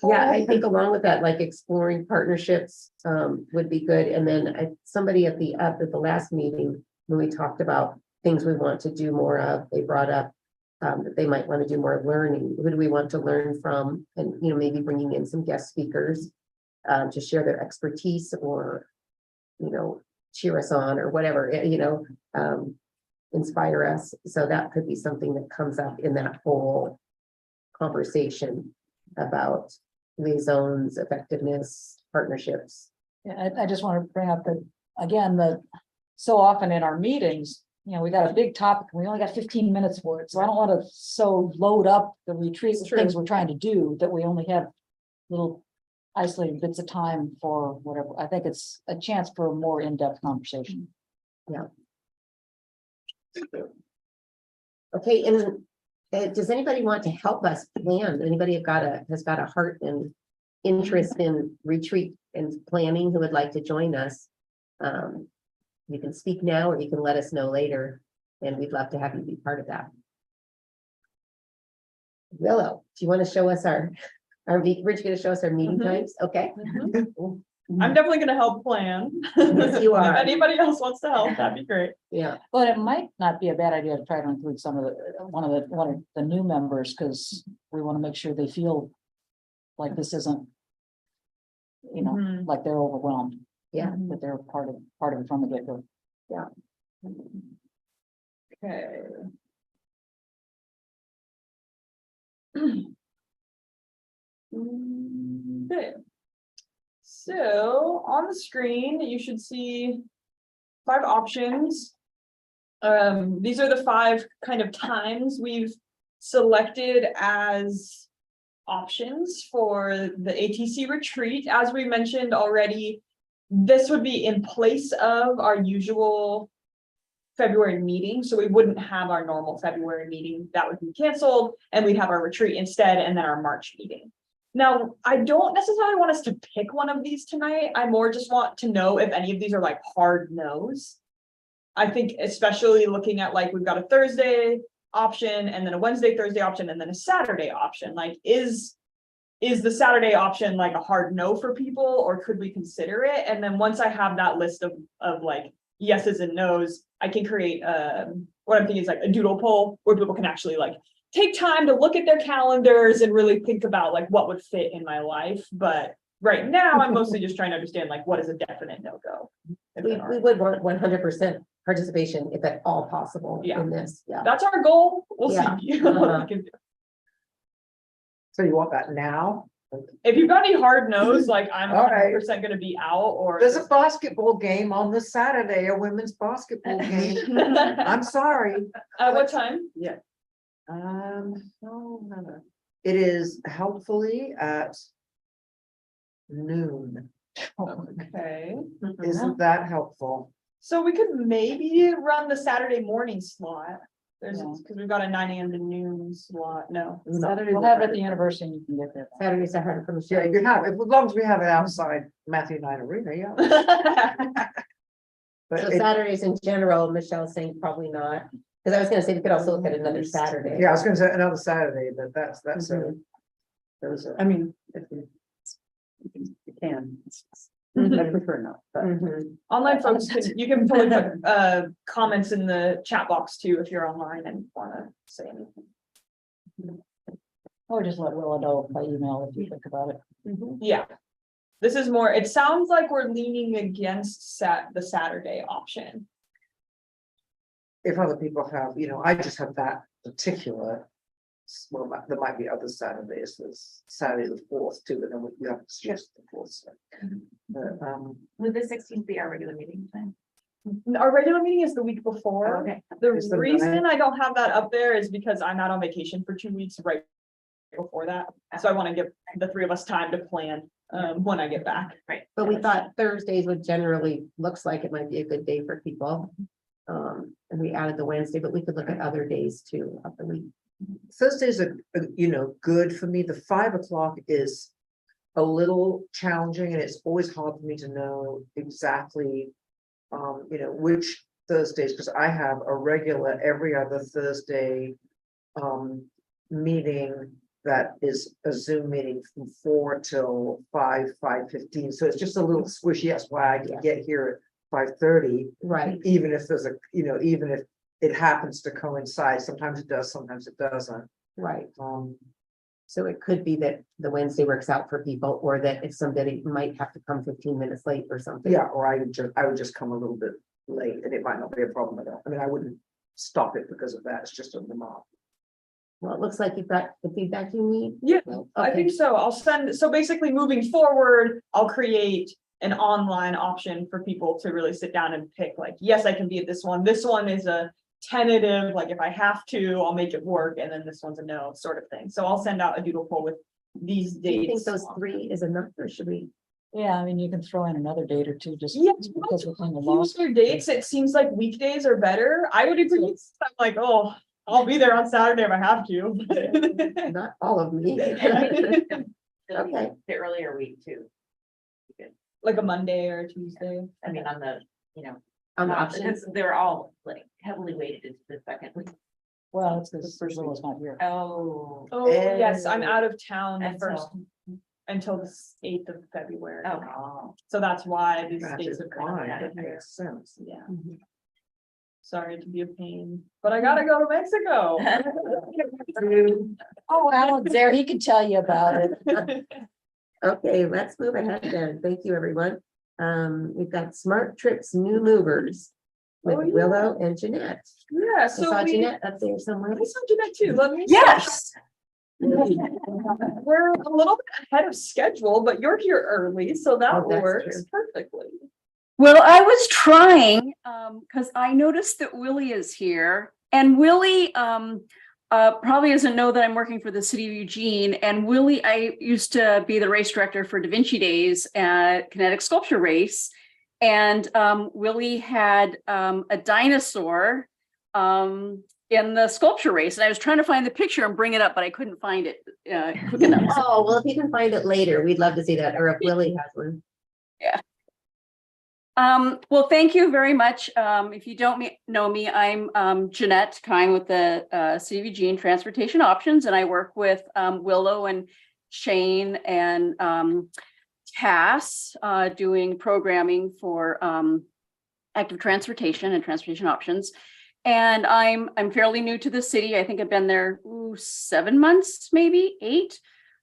Speaker 3: Yeah, I think along with that, like exploring partnerships would be good. And then somebody at the last meeting, when we talked about things we want to do more of, they brought up that they might want to do more learning. Who do we want to learn from? And, maybe bringing in some guest speakers to share their expertise or, cheer us on or whatever, inspire us. So that could be something that comes up in that whole conversation about liaisons, effectiveness, partnerships.
Speaker 1: Yeah, I just want to bring up that, again, so often in our meetings, we got a big topic, and we only got 15 minutes for it. So I don't want to so load up the retreat with things we're trying to do that we only have little isolated bits of time for whatever. I think it's a chance for a more in-depth conversation.
Speaker 3: Okay, and does anybody want to help us plan? Anybody has got a heart and interest in retreat and planning who would like to join us? You can speak now or you can let us know later, and we'd love to have you be part of that. Willow, do you want to show us we're going to show us our meeting times? Okay.
Speaker 2: I'm definitely gonna help plan.
Speaker 3: Yes, you are.
Speaker 2: If anybody else wants to help, that'd be great.
Speaker 3: Yeah.
Speaker 1: But it might not be a bad idea to try to include one of the new members, because we want to make sure they feel like this isn't, like they're overwhelmed.
Speaker 3: Yeah.
Speaker 1: That they're part of it from the get-go.
Speaker 3: Yeah.
Speaker 2: Okay. Okay. So on the screen, you should see 5 options. These are the 5 kind of times we've selected as options for the ATC retreat. As we mentioned already, this would be in place of our usual February meeting. So we wouldn't have our normal February meeting, that would be canceled, and we'd have our retreat instead, and then our March meeting. Now, I don't necessarily want us to pick one of these tonight. I more just want to know if any of these are like hard no's. I think especially looking at like, we've got a Thursday option and then a Wednesday, Thursday option, and then a Saturday option. Like, is the Saturday option like a hard no for people, or could we consider it? And then once I have that list of like yeses and nos, I can create what I'm thinking is like a doodle poll where people can actually like take time to look at their calendars and really think about like what would fit in my life. But right now I'm mostly just trying to understand like what is a definite no-go.
Speaker 3: We would want 100% participation if at all possible in this. Yeah.
Speaker 2: That's our goal. We'll
Speaker 3: Yeah.
Speaker 2: see. What we can do.
Speaker 4: So you want that now?
Speaker 2: If you've got any hard no's, like I'm
Speaker 4: All right.
Speaker 2: 100% going to be out, or
Speaker 4: There's a basketball game on this Saturday, a women's basketball game. I'm sorry.
Speaker 2: at what time?
Speaker 4: Oh, no. It is helpfully at noon.
Speaker 2: Okay.
Speaker 4: Isn't that helpful?
Speaker 2: So we could maybe run the Saturday morning slot. There's,
Speaker 1: Yeah.
Speaker 2: because we've got a 9 a.m. to noon slot. No.
Speaker 1: We'll have it at the university and you can get there.
Speaker 3: Saturdays are hard for
Speaker 4: Yeah,
Speaker 3: Michelle.
Speaker 4: you can have it, as long as we have it outside Matthew Knight Arena, yeah. But
Speaker 3: So
Speaker 4: it-
Speaker 3: Saturdays in general, Michelle's saying probably not, because I was gonna say we could also look at another Saturday.
Speaker 4: yeah, I was gonna say another Saturday, but that's
Speaker 3: Mhm.
Speaker 4: those are.
Speaker 7: I mean, if you can, I
Speaker 3: Mhm.
Speaker 7: prefer not, but.
Speaker 3: Mhm.
Speaker 2: Online folks, you can put comments in the chat box too, if you're online and wanna say anything.
Speaker 1: Or just let Willa know by email if you think about it.
Speaker 2: Yeah. This is more, it sounds like we're leaning against the Saturday option.
Speaker 4: If other people have, I just have that particular. Well, there might be other Saturdays, there's Saturday the 4th too, but then we have to just the 4th. So. But,
Speaker 6: Would the 16th be our regular meeting time?
Speaker 2: Our regular meeting is the week before.
Speaker 6: Okay.
Speaker 2: The
Speaker 4: Is the
Speaker 2: reason
Speaker 4: ninth?
Speaker 2: I don't have that up there is because I'm out on vacation for 2 weeks right before that. So I want to give the three of us time to plan when I get back.
Speaker 6: Right.
Speaker 3: But we thought Thursdays would generally, looks like it might be a good day for people. And we added the Wednesday, but we could look at other days too of the week.
Speaker 4: Thursdays are, good for me. The 5 o'clock is a little challenging and it's always hard for me to know exactly, which Thursdays, because I have a regular every other Thursday meeting that is a Zoom meeting from 4 till 5:15. So it's just a little squishy. That's why I can get here at 5:30.
Speaker 3: Right.
Speaker 4: Even if there's even if it happens to coincide, sometimes it does, sometimes it doesn't.
Speaker 3: Right. So it could be that the Wednesday works out for people, or that if somebody might have to come 15 minutes late or something.
Speaker 4: Yeah, or I would just come a little bit late and it might not be a problem at all. I mean, I wouldn't stop it because of that. It's just a remark.
Speaker 3: Well, it looks like you've got the feedback you need.
Speaker 2: Yeah,
Speaker 3: Well,
Speaker 2: I
Speaker 3: okay.
Speaker 2: think so. So basically moving forward, I'll create an online option for people to really sit down and pick like, yes, I can be at this one. This one is a tentative, like if I have to, I'll make it work. And then this one's a no sort of thing. So I'll send out a doodle poll with these
Speaker 3: Do you think
Speaker 2: dates.
Speaker 3: those 3 is enough, or should we?
Speaker 1: Yeah, I mean, you can throw in another date or two, just
Speaker 2: Yeah,
Speaker 1: because we're kind of lost.
Speaker 2: future dates, it seems like weekdays are better. I would agree. I'm like, oh, I'll be there on Saturday if I have to.
Speaker 3: Not all of me.
Speaker 6: Okay.
Speaker 3: Okay.
Speaker 6: The earlier week too.
Speaker 2: Like a Monday or Tuesday.
Speaker 6: I mean, on the,
Speaker 3: On the options.
Speaker 6: because they're all like heavily weighted into the second week.
Speaker 1: Well, it's because Willa's not here.
Speaker 6: Oh.
Speaker 2: Oh, yes, I'm out of town the
Speaker 6: Until-
Speaker 2: first, until the 8th of February.
Speaker 6: Oh.
Speaker 2: So that's why these
Speaker 4: That
Speaker 2: dates
Speaker 4: is
Speaker 2: have
Speaker 4: fine.
Speaker 2: come.
Speaker 4: That makes sense.
Speaker 2: Yeah. Sorry to be a pain, but I gotta go to Mexico.
Speaker 1: Oh, Alan's there. He can tell you about it.
Speaker 3: Okay, let's move ahead then. Thank you, everyone. We've got Smart Trips New Movers with
Speaker 2: Oh, yeah.
Speaker 3: Willow and Jeanette.
Speaker 2: Yeah,
Speaker 3: I
Speaker 2: so
Speaker 3: saw
Speaker 2: we,
Speaker 3: Jeanette up there somewhere.
Speaker 2: I saw Jeanette too, let me.
Speaker 7: Yes.
Speaker 2: We're a little bit ahead of schedule, but you're here early, so that
Speaker 3: Oh, that's
Speaker 2: works
Speaker 3: true.
Speaker 2: perfectly.
Speaker 13: Well, I was trying, because I noticed that Willie is here, and Willie, probably doesn't know that I'm working for the city of Eugene, and Willie, I used to be the race director for Da Vinci Days at Kinetic Sculpture Race. And, Willie had, a dinosaur, in the sculpture race, and I was trying to find the picture and bring it up, but I couldn't find it, quick enough.
Speaker 3: Oh, well, if you can find it later, we'd love to see that, or if Willie has one.
Speaker 13: Well, thank you very much. If you don't know me, I'm Jeanette Kine with the City of Eugene Transportation Options, and I work with Willow and Shane and Cass doing programming for active transportation and transportation options. And I'm fairly new to the city. I think I've been there 7 months, maybe 8.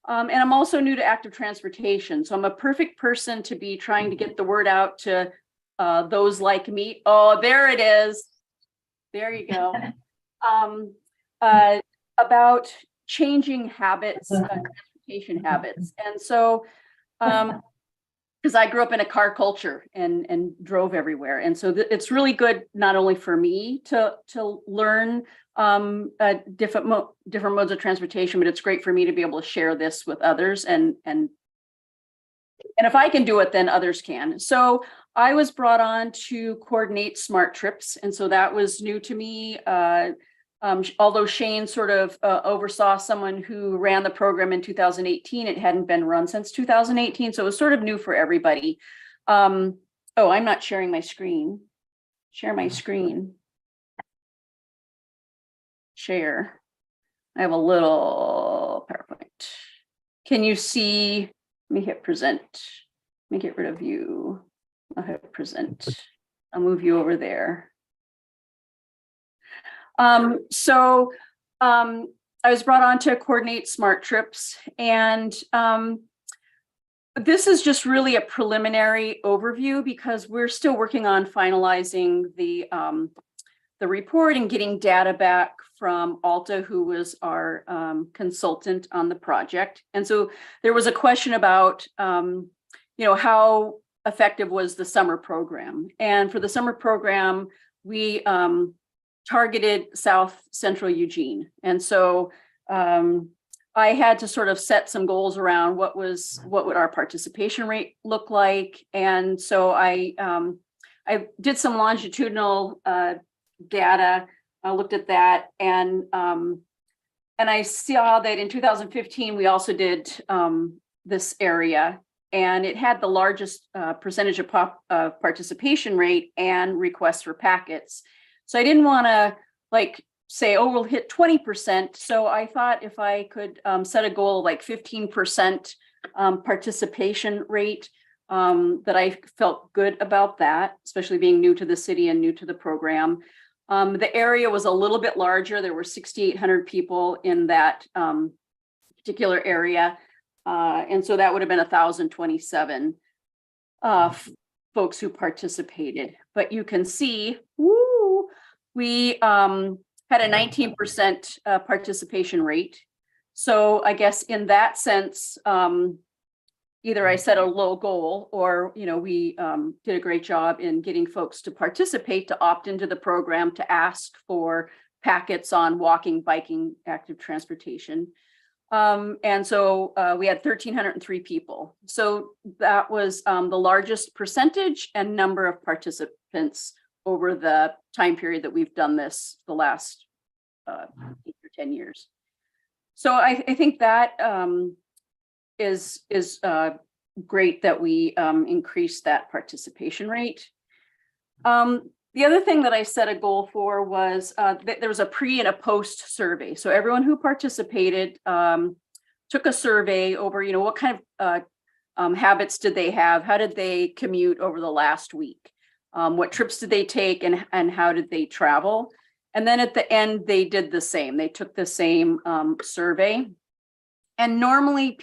Speaker 13: And I'm also new to active transportation. So I'm a perfect person to be trying to get the word out to those like me. Oh, there it is. There you go. About changing habits, transportation habits. And so because I grew up in a car culture and drove everywhere. And so it's really good, not only for me to learn different modes of transportation, but it's great for me to be able to share this with others. And if I can do it, then others can. So I was brought on to coordinate smart trips. And so that was new to me. Although Shane sort of oversaw someone who ran the program in 2018, it hadn't been run since 2018. So it was sort of new for everybody. Oh, I'm not sharing my screen. Share my screen. Share. I have a little PowerPoint. Can you see? Let me hit present. Let me get rid of you. I'll hit present. I'll move you over there. I was brought on to coordinate smart trips, and this is just really a preliminary overview because we're still working on finalizing the report and getting data back from Alta, who was our consultant on the project. And so there was a question about, how effective was the summer program? And for the summer program, we targeted South Central Eugene. And so I had to sort of set some goals around what would our participation rate look like. And so I did some longitudinal data. I looked at that, and I saw that in 2015 we also did this area, and it had the largest percentage of participation rate and requests for packets. So I didn't want to say, oh, we'll hit 20%. So I thought if I could set a goal of 15% participation rate, that I felt good about that, especially being new to the city and new to the program. The area was a little bit larger. There were 6,800 people in that particular area. And so that would have been 1,027 folks who participated. But you can see, we had a 19% participation rate. So I guess in that sense, either I set a low goal or, we did a great job in getting folks to participate, to opt into the program, to ask for packets on walking, biking, active transportation. And so we had 1,303 people. So that was the largest percentage and number of participants over the time period that we've done this the last 8 or 10 years. So I think that is great that we increased that participation rate. The other thing that I set a goal for was that there was a pre and a post survey. So everyone who participated took a survey over, what kind of habits did they have? How did they commute over the last week? What trips did they take and how did they travel? And then at the end, they did the same. They took the same survey. And normally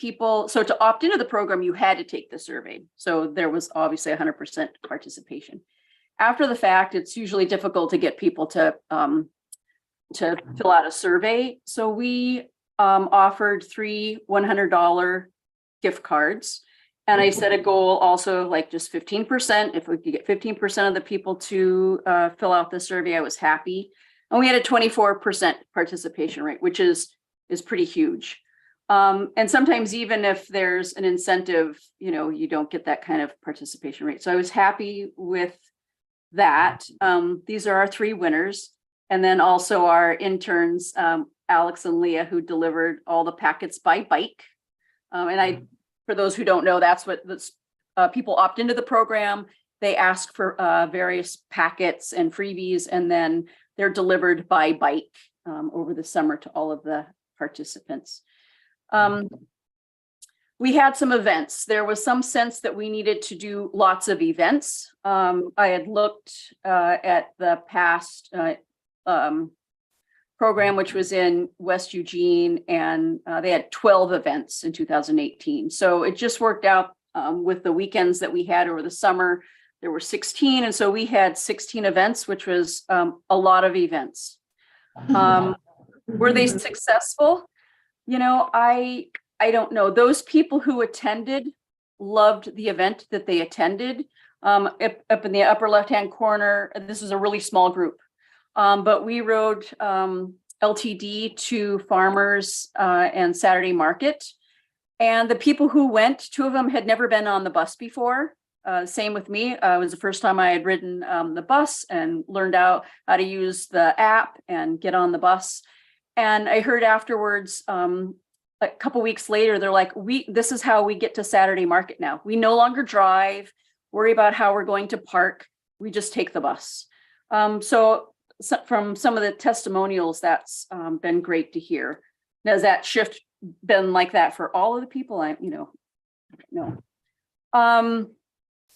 Speaker 13: so to opt into the program, you had to take the survey. So there was obviously 100% participation. After the fact, it's usually difficult to get people to fill out a survey. So we offered 3 $100 gift cards. And I set a goal also just 15%. If we could get 15% of the people to fill out the survey, I was happy. And we had a 24% participation rate, which is pretty huge. And sometimes even if there's an incentive, you don't get that kind of participation rate. So I was happy with that. These are our 3 winners. And then also our interns, Alex and Leah, who delivered all the packets by bike. For those who don't know, that's what people opt into the program. They ask for various packets and freebies, and then they're delivered by bike over the summer to all of the participants. We had some events. There was some sense that we needed to do lots of events. I had looked at the past program, which was in West Eugene, and they had 12 events in 2018. So it just worked out with the weekends that we had over the summer. There were 16, and so we had 16 events, which was a lot of events. Were they successful? I don't know. Those people who attended loved the event that they attended. Up in the upper left-hand corner, this is a really small group. But we rode LTD to Farmers and Saturday Market. And the people who went, 2 of them had never been on the bus before. Same with me. It was the first time I had ridden the bus and learned out how to use the app and get on the bus. And I heard afterwards, a couple weeks later, they're like, this is how we get to Saturday Market now. We no longer drive, worry about how we're going to park. We just take the bus. So from some of the testimonials, that's been great to hear. Now, has that shift been like that for all of the people? No.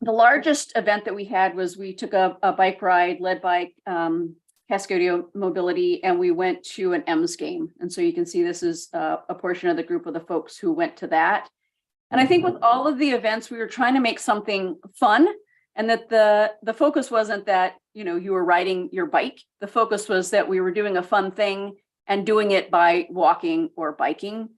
Speaker 13: The largest event that we had was we took a bike ride led by Cascadia Mobility, and we went to an M's game. And so you can see this is a portion of the group of the folks who went to that. And I think with all of the events, we were trying to make something fun, and that the focus wasn't that, you were riding your bike. The focus was that we were doing a fun thing and doing it by walking or biking.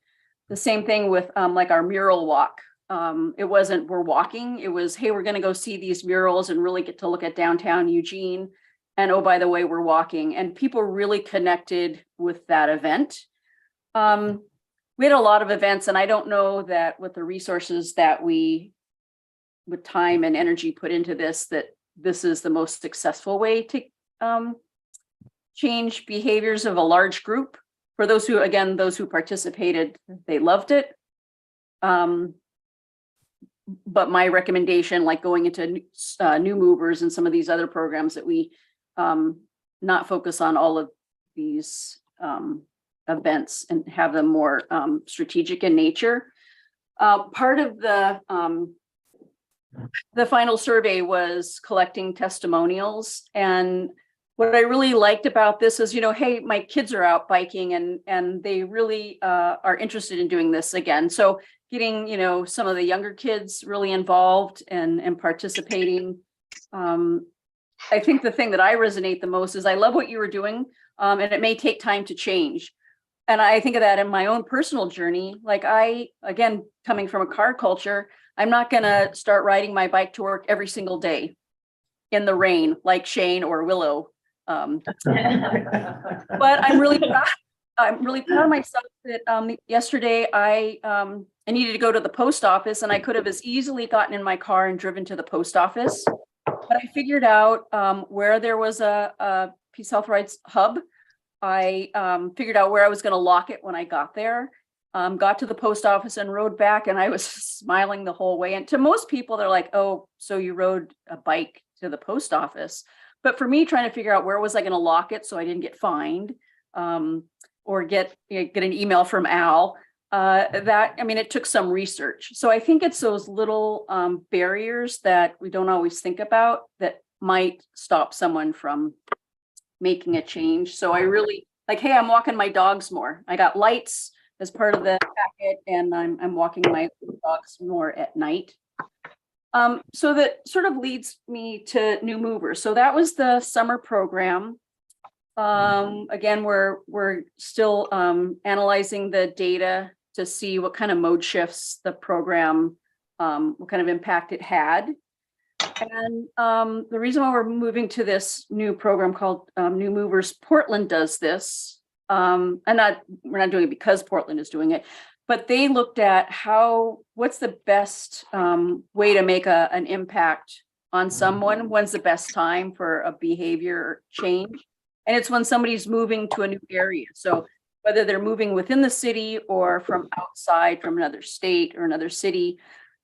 Speaker 13: The same thing with like our mural walk. It wasn't we're walking, it was, hey, we're going to go see these murals and really get to look at downtown Eugene. And oh, by the way, we're walking. And people really connected with that event. We had a lot of events, and I don't know that with the resources that with time and energy put into this, that this is the most successful way to change behaviors of a large group. For those who participated, they loved it. But my recommendation, like going into New Movers and some of these other programs, that we not focus on all of these events and have them more strategic in nature. Part of the final survey was collecting testimonials, and what I really liked about this is, hey, my kids are out biking and they really are interested in doing this again. So getting, some of the younger kids really involved and participating. I think the thing that I resonate the most is I love what you were doing, and it may take time to change. And I think of that in my own personal journey. Like again, coming from a car culture, I'm not going to start riding my bike to work every single day in the rain like Shane or Willow. But I'm really proud of myself that yesterday I needed to go to the post office, and I could have as easily gotten in my car and driven to the post office. But I figured out where there was a Peace Health Rights hub. I figured out where I was going to lock it when I got there, got to the post office and rode back, and I was smiling the whole way. And to most people, they're like, oh, so you rode a bike to the post office. But for me, trying to figure out where was I going to lock it so I didn't get fined or get an email from Al, it took some research. So I think it's those little barriers that we don't always think about that might stop someone from making a change. So I really like, hey, I'm walking my dogs more. I got lights as part of the packet, and I'm walking my dogs more at night. So that sort of leads me to New Movers. So that was the summer program. Again, we're still analyzing the data to see what kind of mode shifts the program, what kind of impact it had. And the reason why we're moving to this new program called New Movers, Portland does this. We're not doing it because Portland is doing it, but they looked at what's the best way to make an impact on someone. When's the best time for a behavior change? And it's when somebody's moving to a new area. So whether they're moving within the city or from outside, from another state or another city,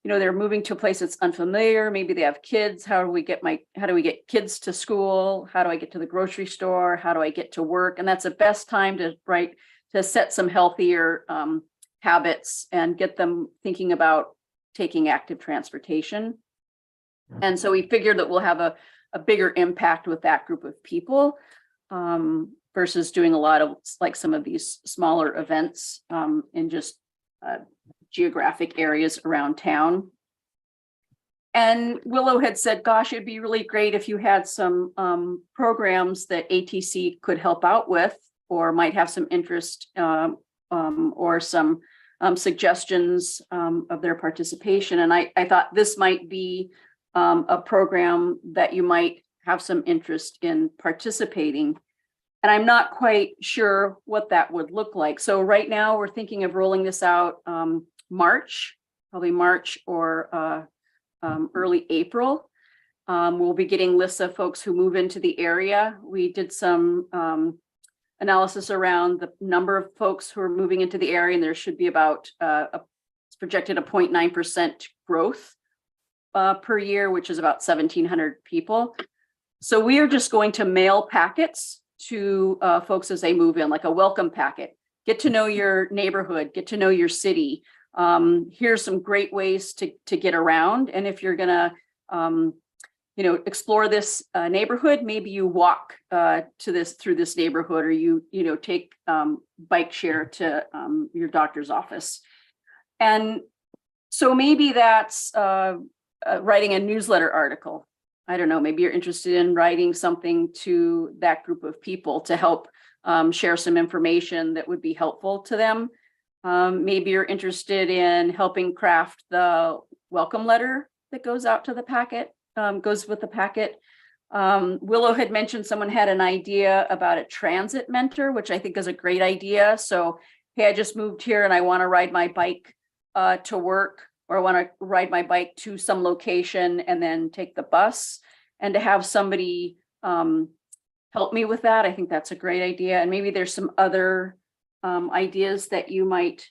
Speaker 13: they're moving to a place that's unfamiliar. Maybe they have kids. How do we get kids to school? How do I get to the grocery store? How do I get to work? And that's the best time to set some healthier habits and get them thinking about taking active transportation. And so we figured that we'll have a bigger impact with that group of people versus doing a lot of like some of these smaller events in just geographic areas around town. And Willow had said, gosh, it'd be really great if you had some programs that ATC could help out with, or might have some interest or some suggestions of their participation. And I thought this might be a program that you might have some interest in participating. And I'm not quite sure what that would look like. So right now we're thinking of rolling this out March, probably March or early April. We'll be getting lists of folks who move into the area. We did some analysis around the number of folks who are moving into the area, and there should be about it's projected a 0.9% growth per year, which is about 1,700 people. So we are just going to mail packets to folks as they move in, like a welcome packet. Get to know your neighborhood, get to know your city. Here's some great ways to get around. And if you're gonna explore this neighborhood, maybe you walk through this neighborhood, or you take bike share to your doctor's office. And so maybe that's writing a newsletter article. I don't know, maybe you're interested in writing something to that group of people to help share some information that would be helpful to them. Maybe you're interested in helping craft the welcome letter that goes out to the packet, goes with the packet. Willow had mentioned someone had an idea about a transit mentor, which I think is a great idea. So, hey, I just moved here and I want to ride my bike to work, or I want to ride my bike to some location and then take the bus, and to have somebody help me with that. I think that's a great idea. And maybe there's some other ideas that you might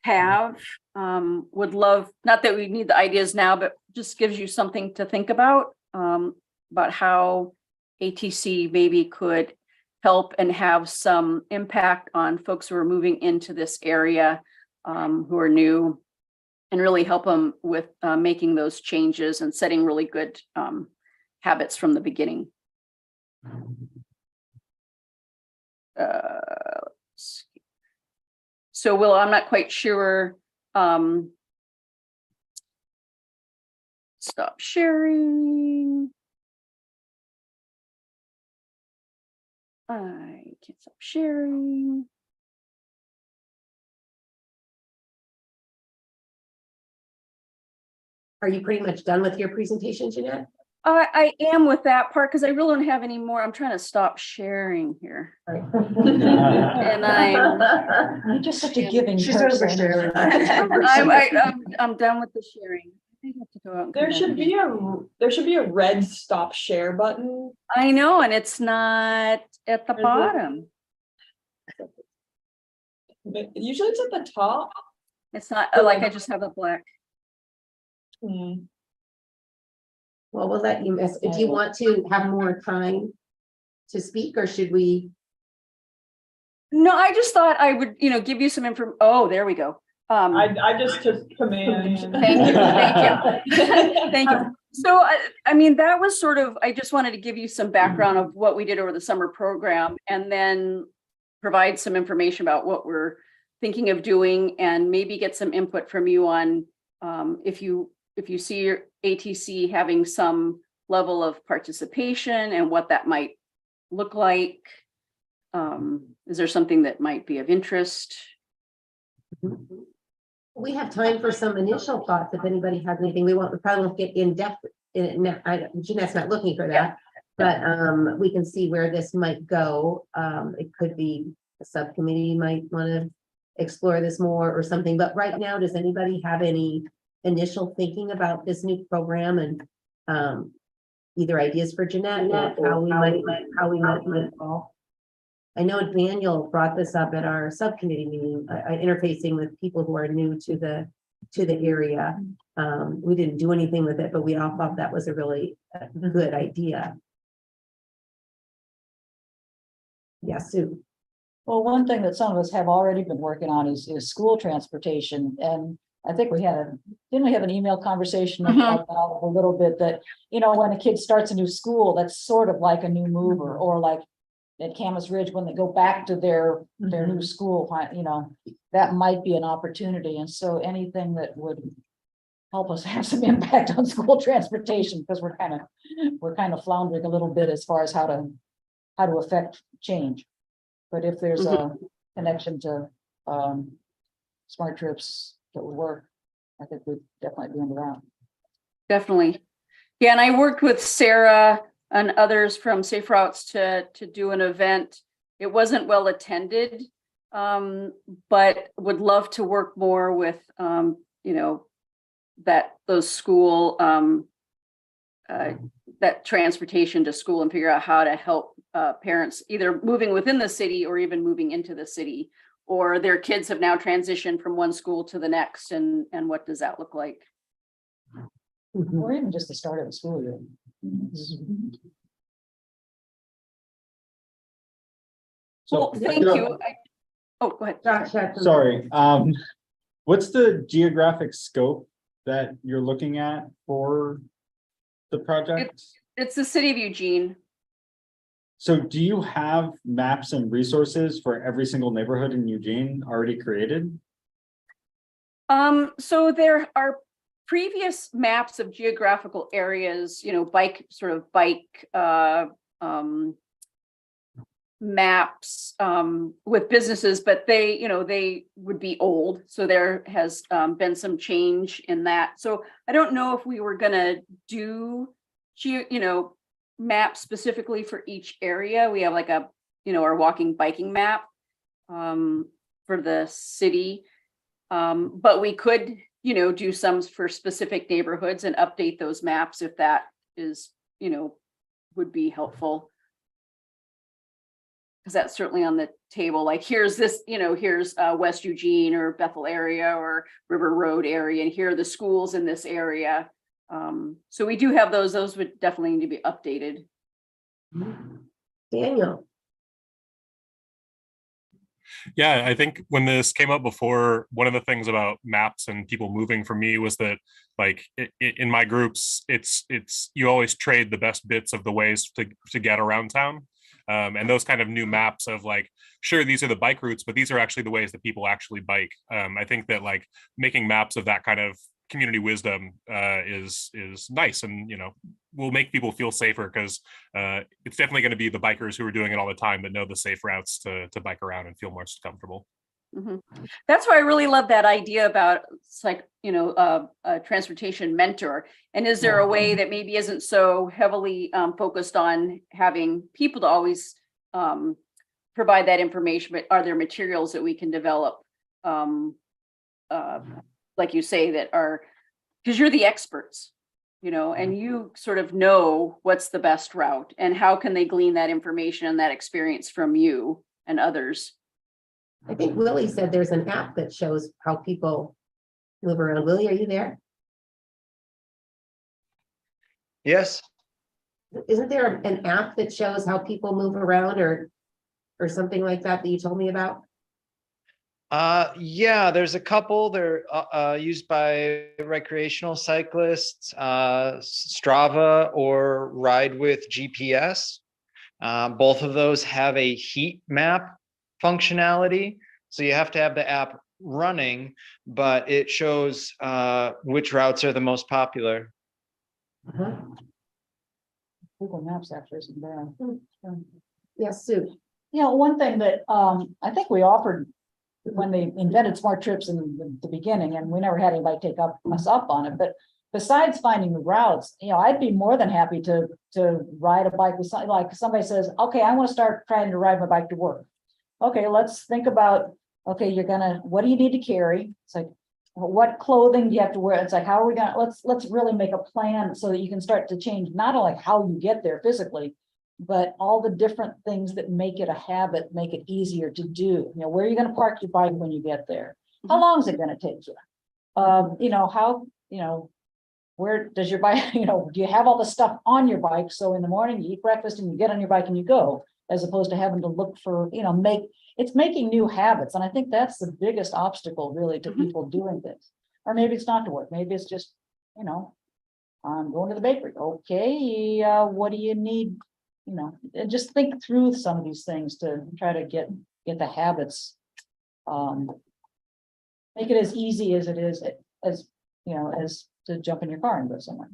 Speaker 13: have. Would love, not that we need the ideas now, but just gives you something to think about how ATC maybe could help and have some impact on folks who are moving into this area, who are new, and really help them with making those changes and setting really good habits from the beginning. So Will, I'm not quite sure. Stop sharing. I can't stop sharing.
Speaker 3: Are you pretty much done with your presentation, Jeanette?
Speaker 13: I am with that part because I really don't have any more. I'm trying to stop sharing here. And
Speaker 1: You're just such a giving
Speaker 3: She's
Speaker 1: person.
Speaker 3: oversharing.
Speaker 13: I'm done with the sharing. I have to go out and
Speaker 2: There
Speaker 13: come
Speaker 2: should
Speaker 13: back
Speaker 2: be a red stop share button.
Speaker 13: I know, and it's not at the
Speaker 2: Is it?
Speaker 13: bottom.
Speaker 2: Usually it's at the top.
Speaker 13: It's not like I just have a black.
Speaker 3: Well, we'll let you miss. If you want to have more time to speak, or should we?
Speaker 13: No, I just thought I would, give you some info. Oh, there we go.
Speaker 2: I just took command.
Speaker 13: Thank you. Thank you. So, I mean, that was sort of, I just wanted to give you some background of what we did over the summer program, and then provide some information about what we're thinking of doing, and maybe get some input from you on if you see your ATC having some level of participation and what that might look like. Is there something that might be of interest?
Speaker 3: We have time for some initial thoughts. If anybody has anything, we probably won't get in depth in it. Jeanette's not looking for that, but we can see where this might go. It could be a subcommittee might want to explore this more or something. But right now, does anybody have any initial thinking about this new program, and either ideas for Jeanette or how we might be involved? I know Daniel brought this up at our subcommittee meeting, interfacing with people who are new to the area. We didn't do anything with it, but we all thought that was a really good idea. Yes, Sue.
Speaker 1: Well, one thing that some of us have already been working on is school transportation. And I think didn't we have an email conversation about a little bit that, when a kid starts a new school, that's sort of like a new mover, or like at Camas Ridge, when they go back to their new school, that might be an opportunity. And so anything that would help us have some impact on school transportation, because we're kind of floundering a little bit as far as how to affect change. But if there's a connection to smart trips that would work, I think we'd definitely be into that.
Speaker 13: Definitely. Yeah, and I worked with Sarah and others from Safe Routes to do an event. It wasn't well attended, but would love to work more with, those school, that transportation to school and figure out how to help parents either moving within the city or even moving into the city, or their kids have now transitioned from one school to the next, and what does that look like?
Speaker 1: Or even just the start of the school year.
Speaker 2: Well,
Speaker 12: So,
Speaker 2: thank you. Oh, go ahead.
Speaker 3: Josh had some-
Speaker 12: sorry, what's the geographic scope that you're looking at for the project?
Speaker 13: It's the city of Eugene.
Speaker 12: So do you have maps and resources for every single neighborhood in Eugene already created?
Speaker 13: So there are previous maps of geographical areas, bike maps with businesses, but they would be old. So there has been some change in that. So I don't know if we were gonna do, maps specifically for each area. We have like our walking biking map for the city. But we could, do some for specific neighborhoods and update those maps if that is, would be helpful. Because that's certainly on the table. Like here's this, here's West Eugene or Bethel area or River Road area, and here are the schools in this area. So we do have those. Those would definitely need to be updated.
Speaker 3: Daniel,
Speaker 10: Yeah, I think when this came up before, one of the things about maps and people moving for me was that, like, in my groups, it's you always trade the best bits of the ways to get around town. And those kind of new maps of like, sure, these are the bike routes, but these are actually the ways that people actually bike. I think that like making maps of that kind of community wisdom is nice, and will make people feel safer, because it's definitely going to be the bikers who are doing it all the time that know the safe routes to bike around and feel more comfortable.
Speaker 13: Mm-hmm. That's why I really love that idea about it's like, a transportation mentor. And is there a way that maybe isn't so heavily focused on having people to always provide that information, but are there materials that we can develop, like you say, that are, because you're the experts, and you sort of know what's the best route and how can they glean that information and that experience from you and others.
Speaker 3: I think Willie said there's an app that shows how people move around. Willie, are you there?
Speaker 14: Yes.
Speaker 3: Isn't there an app that shows how people move around or something like that you told me about?
Speaker 14: Yeah, there's a couple. They're used by recreational cyclists, Strava or Ride with GPS. Both of those have a heat map functionality. So you have to have the app running, but it shows which routes are the most popular.
Speaker 1: Google Maps actually isn't bad.
Speaker 3: Yes, Sue.
Speaker 1: One thing that I think we offered when they invented smart trips in the beginning, and we never had anybody take us up on it, but besides finding the routes, I'd be more than happy to ride a bike with something, like somebody says, okay, I want to start trying to ride my bike to work. Okay, let's think about, okay, what do you need to carry? It's like, what clothing do you have to wear? It's like, how are we gonna, let's really make a plan so that you can start to change, not only how you get there physically, but all the different things that make it a habit, make it easier to do. Where are you gonna park your bike when you get there? How long is it gonna take you? Where does your bike, do you have all the stuff on your bike? So in the morning you eat breakfast and you get on your bike and you go, as opposed to having to look for, it's making new habits. And I think that's the biggest obstacle really to people doing this. Or maybe it's not to work. Maybe it's just, I'm going to the bakery. Okay, what do you need? And just think through some of these things to try to get the habits. Make it as easy as it is, as to jump in your car and go somewhere.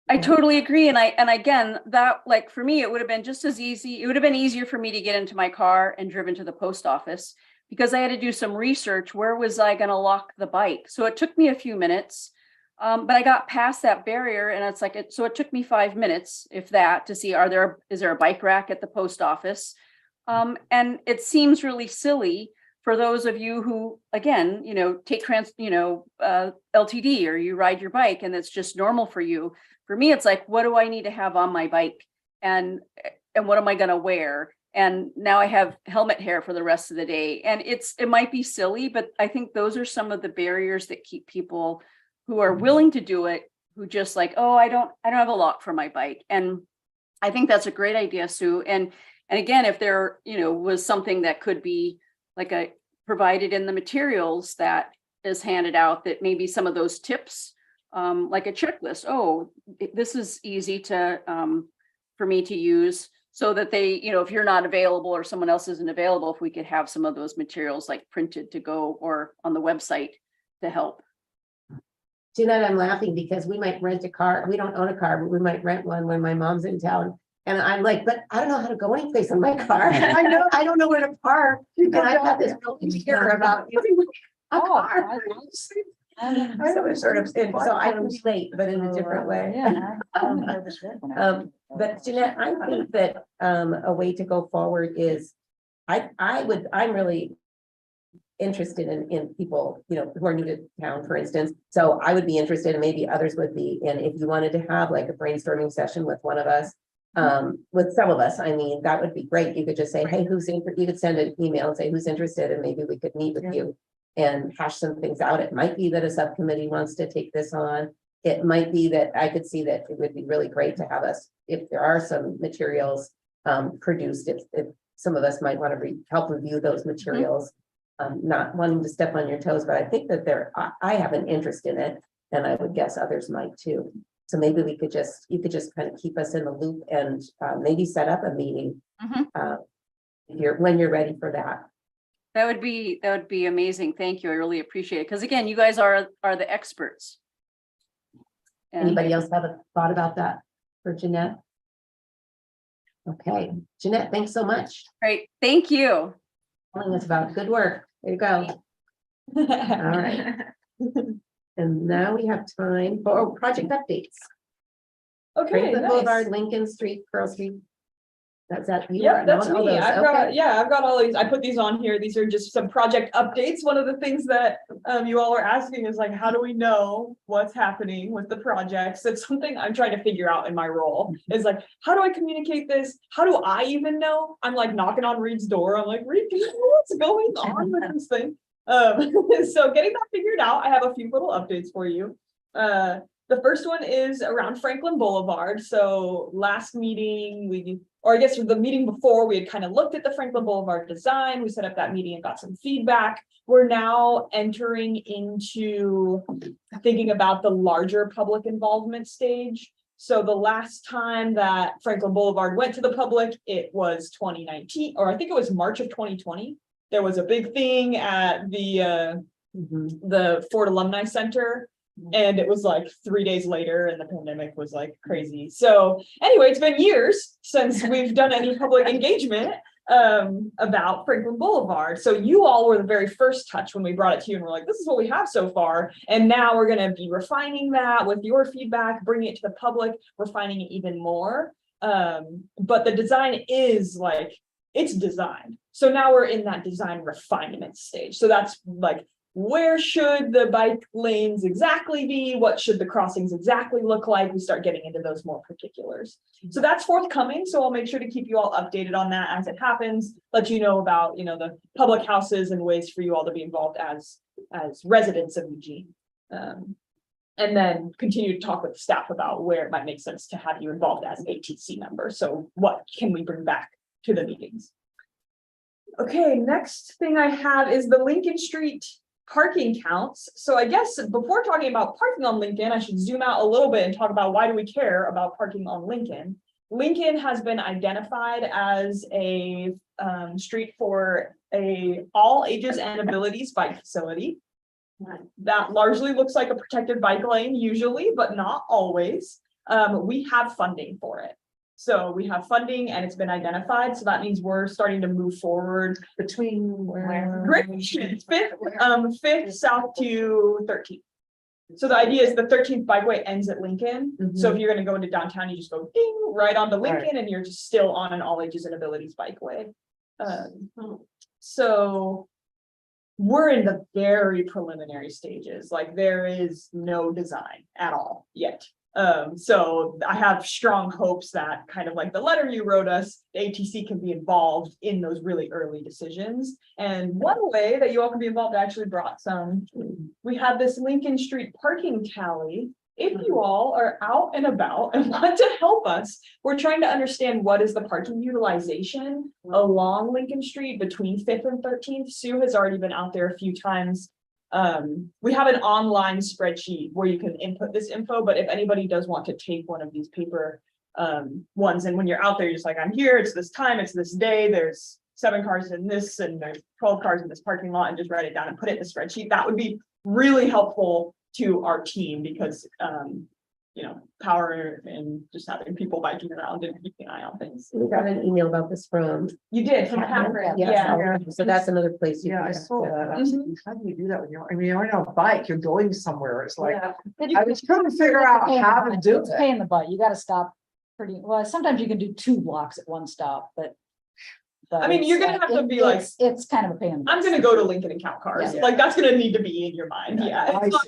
Speaker 13: I totally agree. And again, that, like, for me, it would have been just as easy. It would have been easier for me to get into my car and driven to the post office, because I had to do some research. Where was I going to lock the bike? So it took me a few minutes. But I got past that barrier, and it's like, so it took me 5 minutes, if that, to see, is there a bike rack at the post office? And it seems really silly for those of you who, again, take LTD, or you ride your bike and it's just normal for you. For me, it's like, what do I need to have on my bike? And what am I going to wear? And now I have helmet hair for the rest of the day. And it might be silly, but I think those are some of the barriers that keep people who are willing to do it, who just like, oh, I don't have a lock for my bike. And I think that's a great idea, Sue. And again, if there, was something that could be like provided in the materials that is handed out, that maybe some of those tips, like a checklist, this is easy for me to use, so that they, if you're not available or someone else isn't available, if we could have some of those materials like printed to go or on the website to help.
Speaker 3: Jeanette, I'm laughing because we might rent a car. We don't own a car, but we might rent one when my mom's in town. And I'm like, but I don't know how to go anyplace in my car. I don't know where to park. And I've got this real fear about using a car. So it's sort of, so I can relate, but in a different way.
Speaker 1: Yeah.
Speaker 3: But Jeanette, I think that a way to go forward is, I'm really interested in people, who are new to town, for instance. So I would be interested, and maybe others would be, and if you wanted to have like a brainstorming session with one of us, with some of us, I mean, that would be great. You could just say, hey, you could send an email and say who's interested, and maybe we could meet with you and hash some things out. It might be that a subcommittee wants to take this on. It might be that I could see that it would be really great to have us, if there are some materials produced, if some of us might want to help review those materials. Not wanting to step on your toes, but I think that I have an interest in it, and I would guess others might too. So maybe you could just kind of keep us in the loop, and maybe set up a meeting when you're ready for that.
Speaker 13: That would be amazing. Thank you. I really appreciate it. Because again, you guys are the experts. And
Speaker 3: Anybody else have a thought about that for Jeanette? Okay, Jeanette, thanks so much.
Speaker 13: Great. Thank you.
Speaker 3: Telling us about good work. There you go. All right. And now we have time for project updates.
Speaker 2: Okay,
Speaker 3: Franklin
Speaker 2: nice.
Speaker 3: Boulevard, Lincoln Street, Pearl Street. That's that. You
Speaker 2: Yeah,
Speaker 3: are
Speaker 2: that's
Speaker 3: on all
Speaker 2: me.
Speaker 3: those.
Speaker 2: I've
Speaker 3: Okay.
Speaker 2: got all these. I put these on here. These are just some project updates. One of the things that you all are asking is like, how do we know what's happening with the projects? It's something I'm trying to figure out in my role. Is like, how do I communicate this? How do I even know? I'm like knocking on Reed's door. I'm like, Reed, do you know what's going on with this thing? So getting that figured out, I have a few little updates for you. The first one is around Franklin Boulevard. So last meeting, or I guess the meeting before, we had kind of looked at the Franklin Boulevard design. We set up that meeting and got some feedback. We're now entering into thinking about the larger public involvement stage. So the last time that Franklin Boulevard went to the public, it was 2019, or I think it was March of 2020. There was a big thing at the Ford Alumni Center. And it was like 3 days later, and the pandemic was like crazy. So anyway, it's been years since we've done any public engagement about Franklin Boulevard. So you all were the very first touch when we brought it to you, and we're like, this is what we have so far. And now we're going to be refining that with your feedback, bringing it to the public, refining it even more. But the design is like, it's designed. So now we're in that design refinement stage. So that's like, where should the bike lanes exactly be? What should the crossings exactly look like? We start getting into those more particulars. So that's forthcoming. So I'll make sure to keep you all updated on that as it happens, let you know about, the public houses and ways for you all to be involved as residents of Eugene. And then continue to talk with staff about where it might make sense to have you involved as ATC members. So what can we bring back to the meetings? Okay, next thing I have is the Lincoln Street parking counts. So I guess before talking about parking on Lincoln, I should zoom out a little bit and talk about why do we care about parking on Lincoln. Lincoln has been identified as a street for a all ages and abilities bike facility. That largely looks like a protected bike lane usually, but not always. We have funding for it. So we have funding and it's been identified, so that means we're starting to move forward.
Speaker 4: Between where?
Speaker 2: Great question. Fifth south to 13th. So the idea is the 13th bikeway ends at Lincoln. So if you're gonna go into downtown, you just go ding right onto Lincoln and you're just still on an all ages and abilities bikeway. So we're in the very preliminary stages, like there is no design at all yet. So I have strong hopes that kind of like the letter you wrote us, the ATC can be involved in those really early decisions. And one way that you all can be involved, I actually brought some. We have this Lincoln Street parking tally. If you all are out and about and want to help us, we're trying to understand what is the parking utilization along Lincoln Street between 5th and 13th. Sue has already been out there a few times. We have an online spreadsheet where you can input this info, but if anybody does want to take one of these paper ones, and when you're out there, you're just like, I'm here, it's this time, it's this day, there's 7 cars in this, and there's 12 cars in this parking lot, and just write it down and put it in the spreadsheet. That would be really helpful to our team because, you know, power and just having people biking around and keeping an eye on things.
Speaker 3: We got an email about this from.
Speaker 2: You did from Catherine, yeah.
Speaker 3: So that's another place. you
Speaker 4: Yeah,
Speaker 3: can
Speaker 4: I
Speaker 3: go.
Speaker 4: saw that.
Speaker 2: Mhm.
Speaker 4: How do you do that when you're, I mean, you're on a bike, you're going somewhere. It's like,
Speaker 1: Yeah.
Speaker 4: I was trying to figure out how to do
Speaker 1: It's
Speaker 4: it.
Speaker 1: pain in the butt. You gotta stop pretty, well, sometimes you can do 2 blocks at one stop, but.
Speaker 2: I mean, you're gonna have to be like,
Speaker 1: It's kind of a pain in the butt.
Speaker 2: I'm gonna go to Lincoln and count cars.
Speaker 1: Yeah.
Speaker 2: Like, that's gonna need to be in your mind, yeah.
Speaker 4: I
Speaker 2: It's not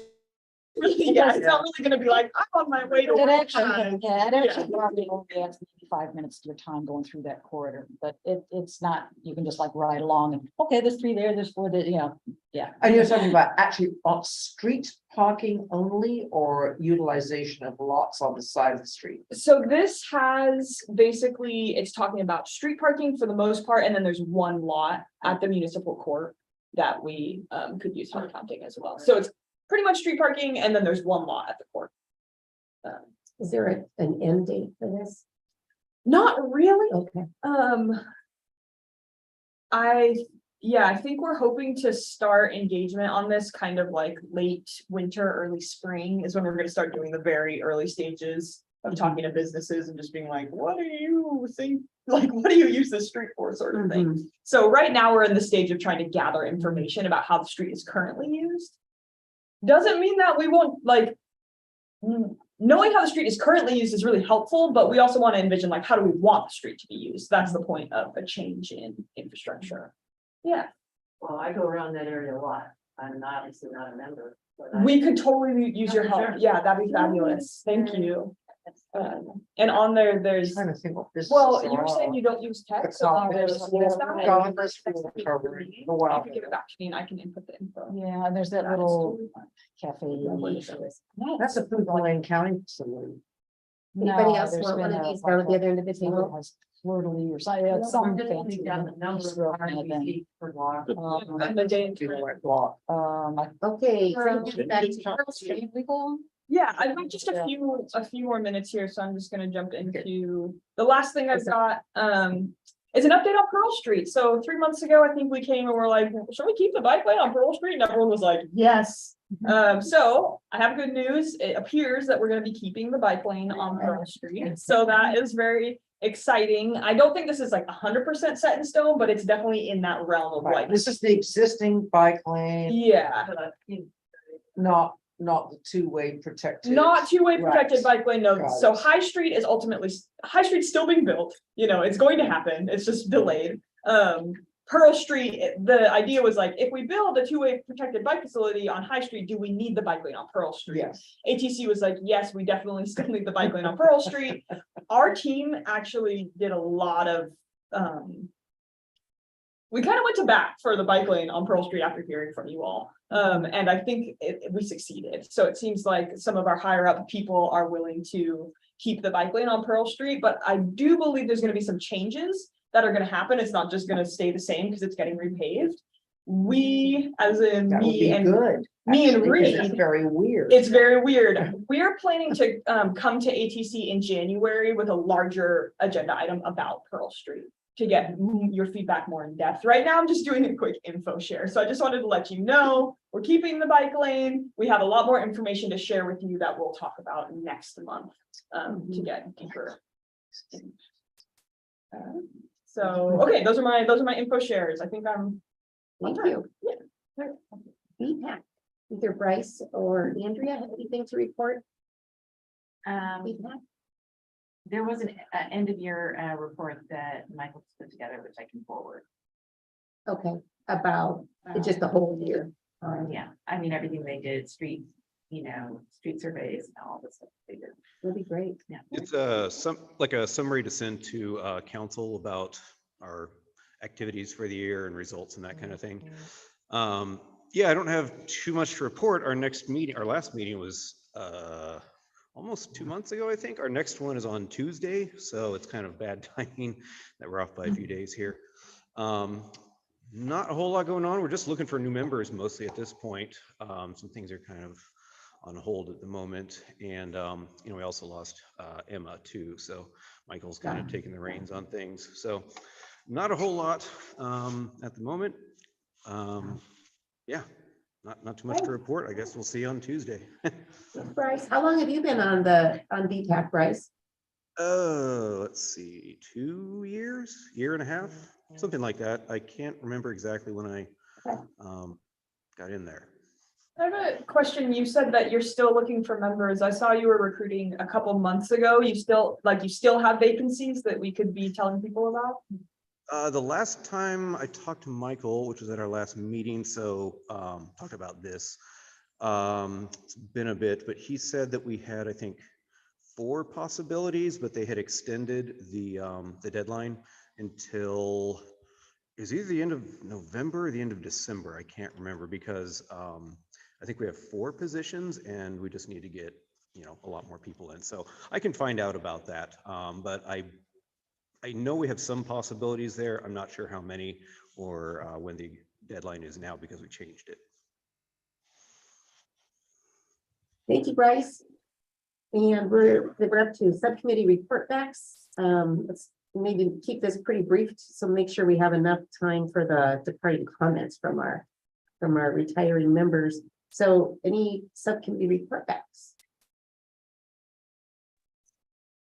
Speaker 2: really, yeah, it's not really gonna be like, I'm on my way to.
Speaker 1: It
Speaker 2: work.
Speaker 1: actually, yeah, it actually probably only adds maybe 5 minutes to your time going through that corridor, but it's not, you can just like ride along and, okay, there's 3 there, there's 4 there, you know, yeah.
Speaker 4: And you're talking about actually on street parking only or utilization of lots on the side of the street?
Speaker 2: So this has basically, it's talking about street parking for the most part, and then there's one lot at the municipal court that we could use for counting as well. So it's pretty much street parking, and then there's one lot at the court.
Speaker 3: Is there an end date for this?
Speaker 2: Not really.
Speaker 3: Okay.
Speaker 2: I think we're hoping to start engagement on this kind of like late winter, early spring is when we're gonna start doing the very early stages of talking to businesses and just being like, what do you think? Like, what do you use this street for, sort of thing? So right now we're in the stage of trying to gather information about how the street is currently used. Doesn't mean that we won't, like, knowing how the street is currently used is really helpful, but we also want to envision like, how do we want the street to be used? That's the point of a change in infrastructure. Yeah,
Speaker 7: Well, I go around that area a lot. I'm obviously not a member.
Speaker 2: we could totally use your help.
Speaker 7: Sure.
Speaker 2: Yeah, that'd be fabulous. Thank you. And on there, there's,
Speaker 4: Trying to think what this.
Speaker 2: well, you were saying you don't use text. So on there's.
Speaker 4: Regardless, we'll cover it. Oh,
Speaker 2: You
Speaker 4: wow.
Speaker 2: can give it back to me and I can input the info.
Speaker 1: Yeah, and there's that little cafe.
Speaker 4: That's a food Lane County facility.
Speaker 3: Anybody
Speaker 1: No,
Speaker 3: else
Speaker 1: there's
Speaker 3: want one
Speaker 1: been
Speaker 3: of
Speaker 1: a-
Speaker 3: these down at the other end of the
Speaker 1: Someone
Speaker 3: table?
Speaker 1: has Fleur-de-lis or something, yeah, some fancy.
Speaker 7: Got the number of
Speaker 1: restaurant
Speaker 7: cars
Speaker 1: kind of
Speaker 7: we
Speaker 1: thing.
Speaker 7: see per block.
Speaker 2: And the day.
Speaker 4: Do the right block.
Speaker 1: I
Speaker 3: Okay. so
Speaker 2: Um,
Speaker 3: getting back to Pearl Street.
Speaker 2: Yeah, I've got just a few more minutes here, so I'm just gonna jump into the last thing I've got, is an update on Pearl Street. So 3 months ago, I think we came and we're like, should we keep the bike lane on Pearl Street? And everyone was like, yes. So I have good news. It appears that we're gonna be keeping the bike lane on Pearl Street. So that is very exciting. I don't think this is like 100% set in stone, but it's definitely in that realm of
Speaker 4: Right,
Speaker 2: like,
Speaker 4: this is the existing bike lane,
Speaker 2: yeah.
Speaker 4: not the two-way protected.
Speaker 2: Not two-way
Speaker 4: Right.
Speaker 2: protected bike lane, no.
Speaker 4: Got
Speaker 2: So
Speaker 4: it.
Speaker 2: High Street is ultimately, High Street's still being built, you know, it's going to happen, it's just delayed. Pearl Street, the idea was like, if we build a two-way protected bike facility on High Street, do we need the bike lane on Pearl Street?
Speaker 4: Yes.
Speaker 2: ATC was like, yes, we definitely still need the bike lane on Pearl Street. Our team actually did a lot of, we kind of went to bat for the bike lane on Pearl Street after hearing from you all. And I think we succeeded. So it seems like some of our higher up people are willing to keep the bike lane on Pearl Street, but I do believe there's gonna be some changes that are gonna happen. It's not just gonna stay the same because it's getting repaved. We, as in
Speaker 4: That would
Speaker 2: me
Speaker 4: be
Speaker 2: and
Speaker 4: good.
Speaker 2: me and
Speaker 4: actually, 'cause it's
Speaker 2: Reed.
Speaker 4: very weird.
Speaker 2: It's very weird. We're planning to come to ATC in January with a larger agenda item about Pearl Street to get your feedback more in depth. Right now, I'm just doing a quick info share. So I just wanted to let you know, we're keeping the bike lane. We have a lot more information to share with you that we'll talk about next month to get deeper. So, okay, those are my info shares. I think I'm.
Speaker 3: Thank you. BPAC, either Bryce or Andrea, have anything to report? BPAC?
Speaker 6: There was an end of year report that Michael put together, which I can forward.
Speaker 3: Okay, about just the whole year.
Speaker 6: Yeah, I mean, everything they did, street surveys and all this stuff they did.
Speaker 3: That'd be great.
Speaker 6: Yeah.
Speaker 8: It's like a summary to send to council about our activities for the year and results and that kind of thing. Yeah, I don't have too much to report. Our last meeting was almost 2 months ago, I think. Our next one is on Tuesday, so it's kind of bad timing that we're off by a few days here. Not a whole lot going on. We're just looking for new members mostly at this point. Some things are kind of on hold at the moment. And, we also lost Emma too. So Michael's kind of taking the reins on things. So not a whole lot at the moment. Yeah, not too much to report. I guess we'll see you on Tuesday.
Speaker 3: Bryce, how long have you been on BPAC, Bryce?
Speaker 8: Let's see, 2 years, year and a half, something like that. I can't remember exactly when I got in there.
Speaker 2: I have a question. You said that you're still looking for members. I saw you were recruiting a couple months ago. You still have vacancies that we could be telling people about?
Speaker 8: The last time I talked to Michael, which was at our last meeting, so talked about this. It's been a bit, but he said that we had, I think, 4 possibilities, but they had extended the deadline until is either the end of November or the end of December. I can't remember because I think we have 4 positions and we just need to get a lot more people in. So I can find out about that. But I know we have some possibilities there. I'm not sure how many or when the deadline is now because we changed it.
Speaker 3: Thank you, Bryce. And we're up to subcommittee report backs. Let's maybe keep this pretty brief, so make sure we have enough time for the departing comments from our retiring members. So any subcommittee report backs?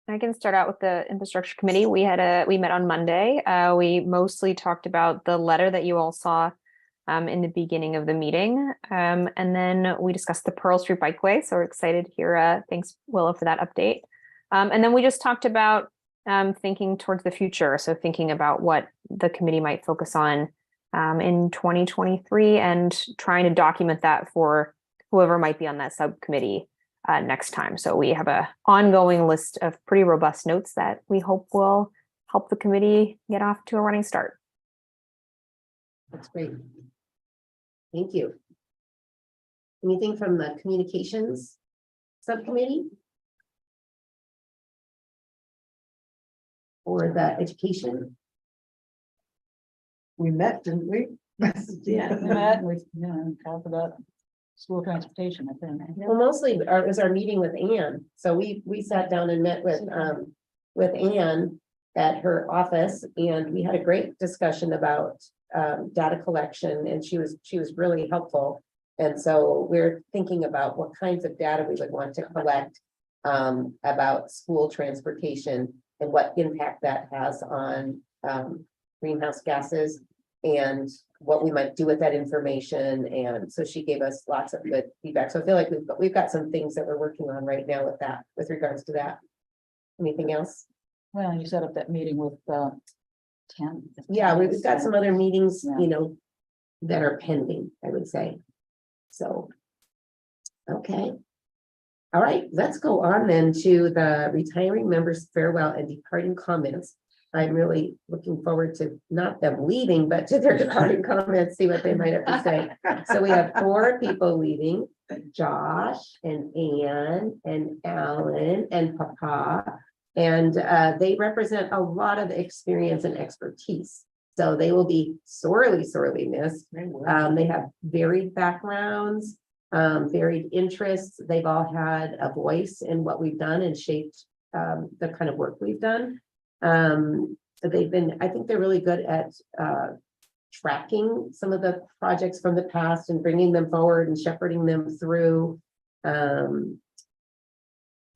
Speaker 15: I can start out with the infrastructure committee. We met on Monday. We mostly talked about the letter that you all saw in the beginning of the meeting. And then we discussed the Pearl Street Bikeway. So we're excited to hear, thanks Willow for that update. And then we just talked about thinking towards the future. So thinking about what the committee might focus on in 2023 and trying to document that for whoever might be on that subcommittee next time. So we have an ongoing list of pretty robust notes that we hope will help the committee get off to a running start.
Speaker 3: That's great. Thank you. Anything from the communications subcommittee? Or the education?
Speaker 4: We met, didn't we?
Speaker 1: Yeah, we met and we talked about school transportation, I think.
Speaker 3: Well, mostly it was our meeting with Anne. So we sat down and met with Anne at her office, and we had a great discussion about data collection, and she was really helpful. And so we're thinking about what kinds of data we would want to collect about school transportation and what impact that has on greenhouse gases and what we might do with that information. And so she gave us lots of good feedback. So I feel like we've got some things that we're working on right now with that, with regards to that. Anything else?
Speaker 1: Well, you set up that meeting with 10.
Speaker 3: Yeah, we've got some other meetings,
Speaker 1: Yeah.
Speaker 3: that are pending, I would say. So, okay. All right, let's go on then to the retiring members' farewell and departing comments. I'm really looking forward to not them leaving, but to their departing comments, see what they might have to say. So we have 4 people leaving: Josh and Anne and Alan and Papa. And they represent a lot of experience and expertise. So they will be sorely, sorely missed. They have varied backgrounds, varied interests. They've all had a voice in what we've done and shaped the kind of work we've done. So I think they're really good at tracking some of the projects from the past and bringing them forward and shepherding them through.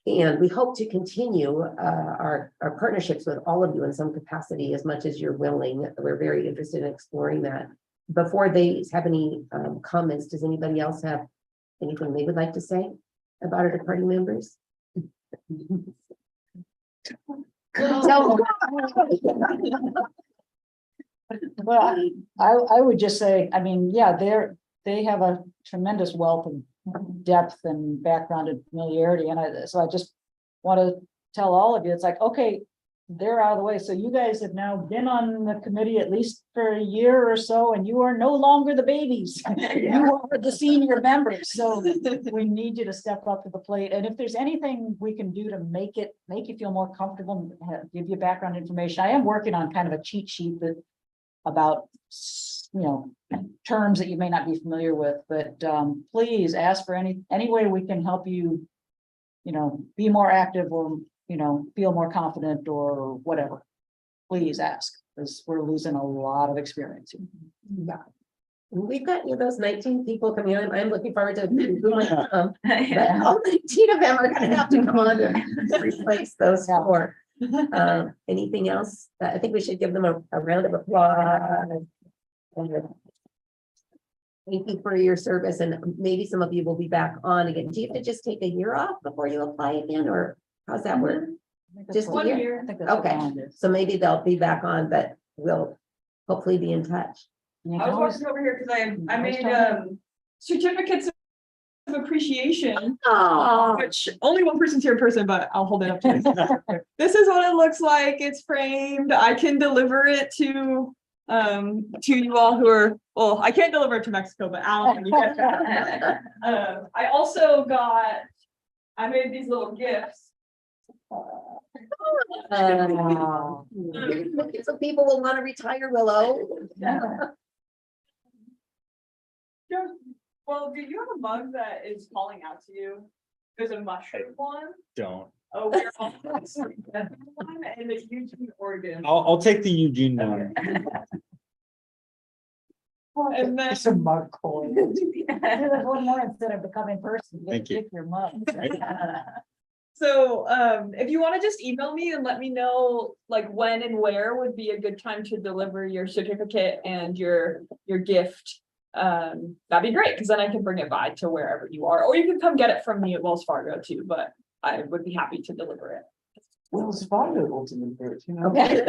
Speaker 3: And we hope to continue our partnerships with all of you in some capacity as much as you're willing. We're very interested in exploring that. Before they have any comments, does anybody else have anything they would like to say about our departing members?
Speaker 1: Well, I would just say, I mean, yeah, they have a tremendous wealth of depth and background and familiarity, and so I just want to tell all of you, it's like, okay, they're out of the way, so you guys have now been on the committee at least for a year or so, and you are no longer the babies. You are the senior members, so we need you to step up to the plate, and if there's anything we can do to make you feel more comfortable, give you background information. I am working on kind of a cheat sheet that about, you know, terms that you may not be familiar with, but please ask for any way we can help you, you know, be more active or, you know, feel more confident or whatever. Please ask, because we're losing a lot of experience.
Speaker 3: Yeah. We've got those 19 people coming on. I'm looking forward to who might come. But all 19 of them are gonna have to come on to replace those four. Anything else? I think we should give them a round of applause. Thank you for your service, and maybe some of you will be back on again. Do you have to just take a year off before you apply again, or how's that work? Just a year?
Speaker 1: I think that's what
Speaker 3: Okay,
Speaker 1: Dawn did.
Speaker 3: so maybe they'll be back on, but we'll hopefully be in touch.
Speaker 1: You
Speaker 2: I
Speaker 1: can
Speaker 2: was walking over here because I made certificates of appreciation,
Speaker 3: Oh,
Speaker 2: which only one person's here in person, but I'll hold it up to you. This is what it looks like. It's framed. I can deliver it to you all who are, well, I can't deliver it to Mexico, but Alan, you get that. I also I made these little gifts.
Speaker 3: so people will want to retire, Willow.
Speaker 2: Well, do you have a mug that is calling out to you? There's a mushroom one.
Speaker 12: Don't.
Speaker 2: Oh, we're all one and the Eugene, Oregon.
Speaker 12: I'll take the Eugene one.
Speaker 2: And then
Speaker 1: It's a mug coin. Do that one more instead of becoming person.
Speaker 12: Thank you.
Speaker 1: Pick your mug.
Speaker 2: so if you want to just email me and let me know like when and where would be a good time to deliver your certificate and your gift. That'd be great, because then I can bring it by to wherever you are, or you can come get it from me at Wells Fargo too, but I would be happy to deliver it.
Speaker 7: Wells Fargo ultimate bird, you know.
Speaker 3: Okay.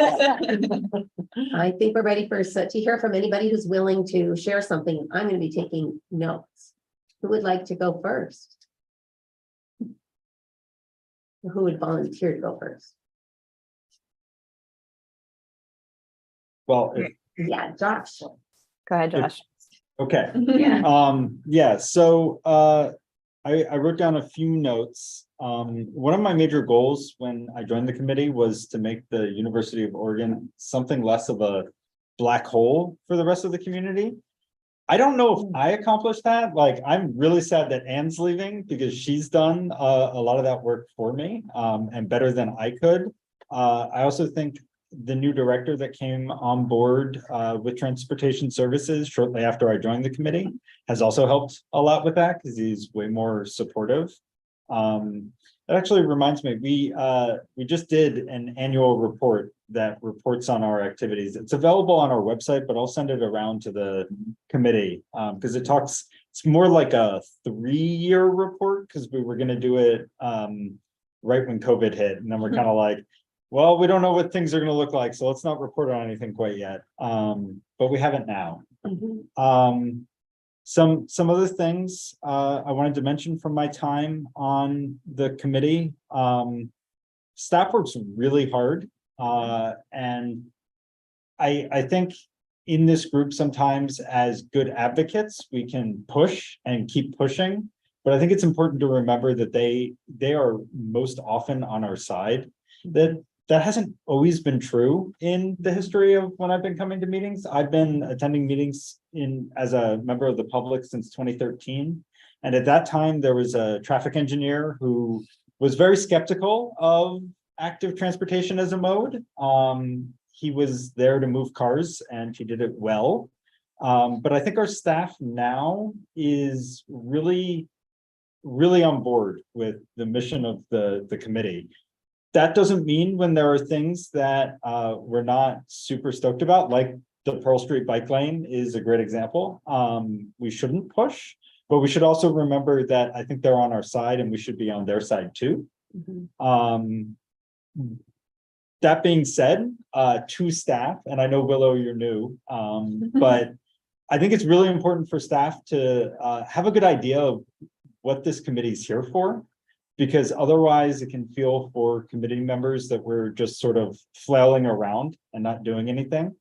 Speaker 3: I think we're ready to hear from anybody who's willing to share something. I'm going to be taking notes. Who would like to go first? Who would volunteer to go first?
Speaker 12: Well,
Speaker 3: Yeah, Josh.
Speaker 15: Go ahead, Josh.
Speaker 12: okay.
Speaker 3: Yeah.
Speaker 12: So I wrote down a few notes. One of my major goals when I joined the committee was to make the University of Oregon something less of a black hole for the rest of the community. I don't know if I accomplished that. Like, I'm really sad that Anne's leaving because she's done a lot of that work for me, and better than I could. I also think the new director that came on board with transportation services shortly after I joined the committee has also helped a lot with that because he's way more supportive. That actually reminds me, we just did an annual report that reports on our activities. It's available on our website, but I'll send it around to the committee because it's more like a 3-year report because we were going to do it right when COVID hit, and then we're kind of like, well, we don't know what things are going to look like, so let's not report on anything quite yet. But we have it now. Some other things I wanted to mention from my time on the committee. Staff works really hard, and I think in this group sometimes as good advocates we can push and keep pushing, but I think it's important to remember that they are most often on our side. That hasn't always been true in the history of when I've been coming to meetings. I've been attending meetings as a member of the public since 2013. And at that time, there was a traffic engineer who was very skeptical of active transportation as a mode. He was there to move cars and he did it well. But I think our staff now is really really on board with the mission of the committee. That doesn't mean when there are things that we're not super stoked about, like the Pearl Street bike lane is a great example. We shouldn't push, but we should also remember that I think they're on our side and we should be on their side too. That being said, to staff, and I know Willow, you're new, but I think it's really important for staff to have a good idea of what this committee is here for, because otherwise it can feel for committee members that we're just sort of flailing around and not doing anything.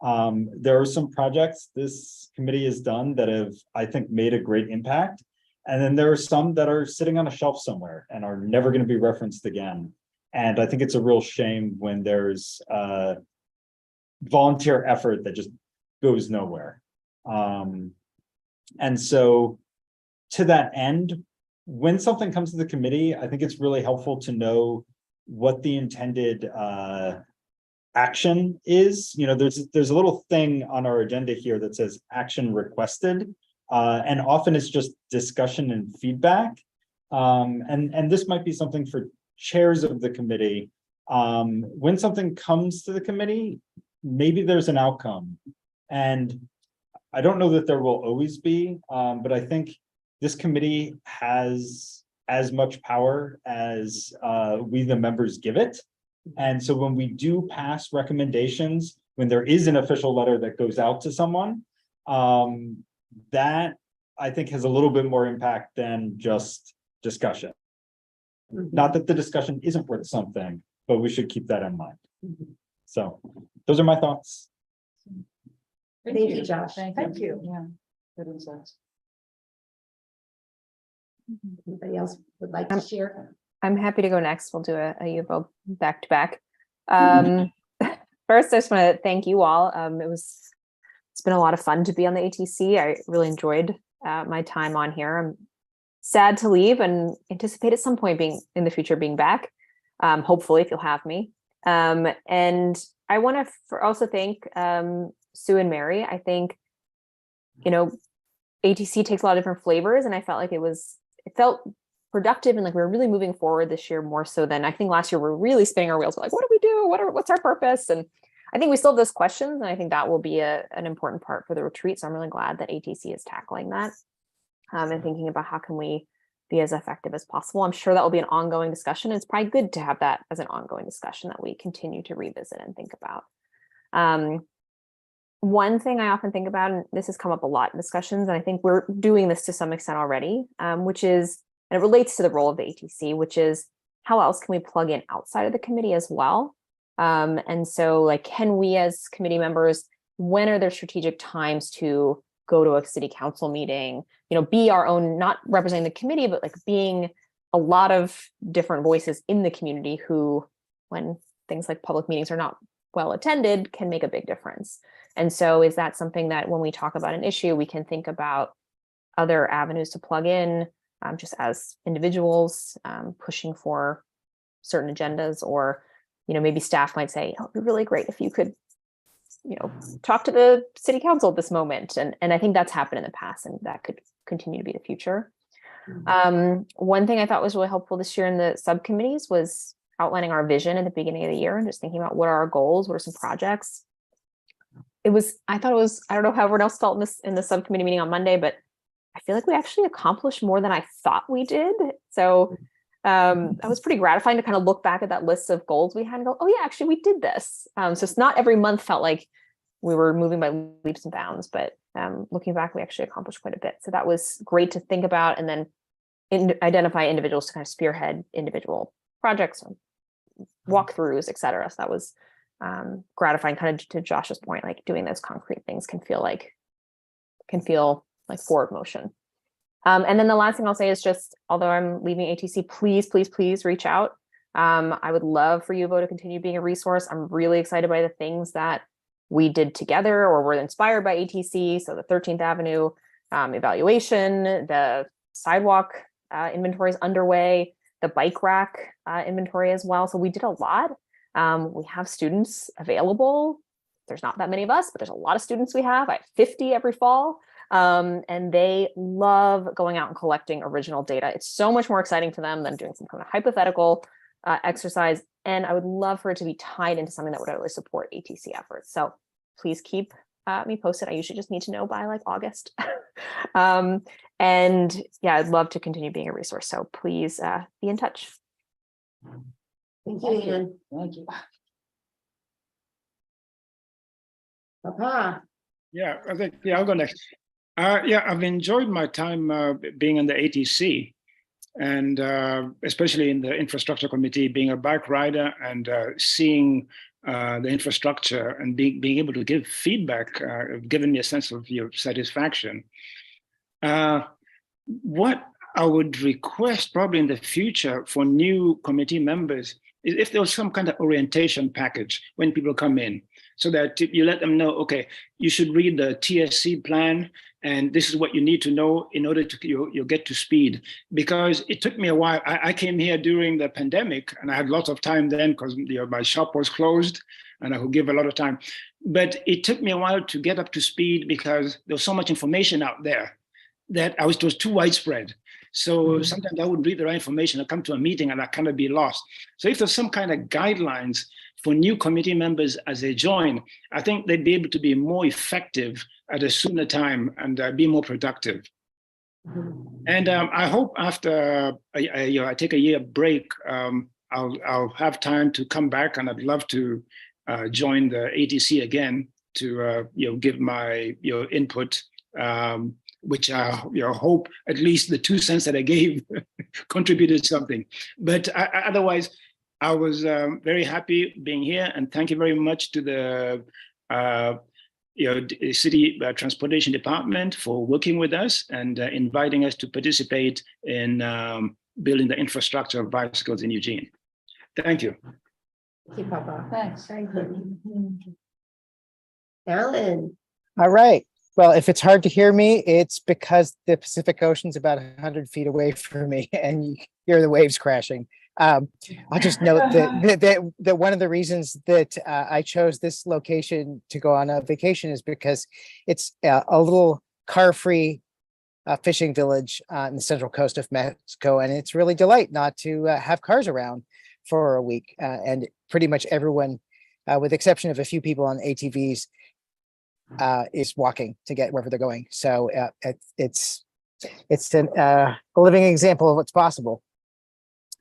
Speaker 12: There are some projects this committee has done that have, I think, made a great impact. And then there are some that are sitting on a shelf somewhere and are never going to be referenced again. And I think it's a real shame when there's volunteer effort that just goes nowhere. And so to that end, when something comes to the committee, I think it's really helpful to know what the intended action is. You know, there's a little thing on our agenda here that says action requested, and often it's just discussion and feedback. And this might be something for chairs of the committee. When something comes to the committee, maybe there's an outcome. And I don't know that there will always be, but I think this committee has as much power as we, the members, give it. And so when we do pass recommendations, when there is an official letter that goes out to someone, that I think has a little bit more impact than just discussion. Not that the discussion isn't worth something, but we should keep that in mind. So those are my thoughts.
Speaker 3: Thank you, Josh.
Speaker 1: Thank you. Yeah, good insights.
Speaker 3: Anybody else would like to share?
Speaker 15: I'm happy to go next. We'll do a U of O back to back. First, I just want to thank you all. It's been a lot of fun to be on the ATC. I really enjoyed my time on here. I'm sad to leave and anticipate at some point being in the future being back. Hopefully, if you'll have me. And I want to also thank Sue and Mary. I think, you know, ATC takes a lot of different flavors, and I felt like it felt productive and like we were really moving forward this year more so than I think last year. We're really spinning our wheels. We're like, what do we do? What's our purpose? And I think we still have those questions, and I think that will be an important part for the retreat. So I'm really glad that ATC is tackling that and thinking about how can we be as effective as possible. I'm sure that will be an ongoing discussion. It's probably good to have that as an ongoing discussion that we continue to revisit and think about. One thing I often think about, and this has come up a lot in discussions, and I think we're doing this to some extent already, which is, and it relates to the role of the ATC, which is how else can we plug in outside of the committee as well? And so like, can we as committee members, when are there strategic times to go to a city council meeting, you know, be our own, not representing the committee, but like being a lot of different voices in the community who, when things like public meetings are not well attended, can make a big difference. And so is that something that when we talk about an issue, we can think about other avenues to plug in just as individuals pushing for certain agendas, or, you know, maybe staff might say, oh, it'd be really great if you could, you know, talk to the city council at this moment. And I think that's happened in the past, and that could continue to be the future. One thing I thought was really helpful this year in the subcommittees was outlining our vision at the beginning of the year and just thinking about what are our goals, what are some projects. I thought it was, I don't know how everyone else felt in the subcommittee meeting on Monday, but I feel like we actually accomplished more than I thought we did. So that was pretty gratifying to kind of look back at that list of goals we had and go, oh yeah, actually we did this. So it's not every month felt like we were moving by leaps and bounds, but looking back, we actually accomplished quite a bit. So that was great to think about, and then identify individuals to kind of spearhead individual projects, walkthroughs, et cetera. So that was gratifying, kind of to Josh's point, like doing those concrete things can feel like forward motion. And then the last thing I'll say is just, although I'm leaving ATC, please reach out. I would love for UVO to continue being a resource. I'm really excited by the things that we did together or were inspired by ATC. So the 13th Avenue evaluation, the sidewalk inventory is underway, the bike rack inventory as well. So we did a lot. We have students available. There's not that many of us, but there's a lot of students we have. I have 50 every fall. And they love going out and collecting original data. It's so much more exciting to them than doing some kind of hypothetical exercise. And I would love for it to be tied into something that would really support ATC efforts. So please keep me posted. I usually just need to know by like August. And yeah, I'd love to continue being a resource. So please be in touch.
Speaker 3: Thank you, Ann.
Speaker 1: Thank you.
Speaker 3: Papa.
Speaker 16: Yeah, I think, I'll go next. Yeah, I've enjoyed my time being in the ATC, and especially in the infrastructure committee, being a bike rider and seeing the infrastructure and being able to give feedback, given me a sense of satisfaction. What I would request probably in the future for new committee members is if there was some kind of orientation package when people come in, so that you let them know, okay, you should read the TSC plan, and this is what you need to know in order to you'll get to speed. Because it took me a while. I came here during the pandemic, and I had lots of time then because my shop was closed, and I could give a lot of time. But it took me a while to get up to speed because there was so much information out there that it was too widespread. So sometimes I would read the right information, I'd come to a meeting and I'd kind of be lost. So if there's some kind of guidelines for new committee members as they join, I think they'd be able to be more effective at a sooner time and be more productive. And I hope after I take a year break, I'll have time to come back, and I'd love to join the ATC again to give my input. Which I hope at least the 2 cents that I gave contributed something. But otherwise, I was very happy being here, and thank you very much to the City Transportation Department for working with us and inviting us to participate in building the infrastructure of bicycles in Eugene. Thank you.
Speaker 3: Thank you, Papa.
Speaker 1: Thanks.
Speaker 3: Thank you. Alan.
Speaker 5: All right. Well, if it's hard to hear me, it's because the Pacific Ocean's about 100 feet away from me and you hear the waves crashing. I'll just note that one of the reasons that I chose this location to go on a vacation is because it's a little car-free fishing village on the central coast of Mexico, and it's really a delight not to have cars around for a week. And pretty much everyone, with the exception of a few people on ATVs, is walking to get wherever they're going. So it's a living example of what's possible.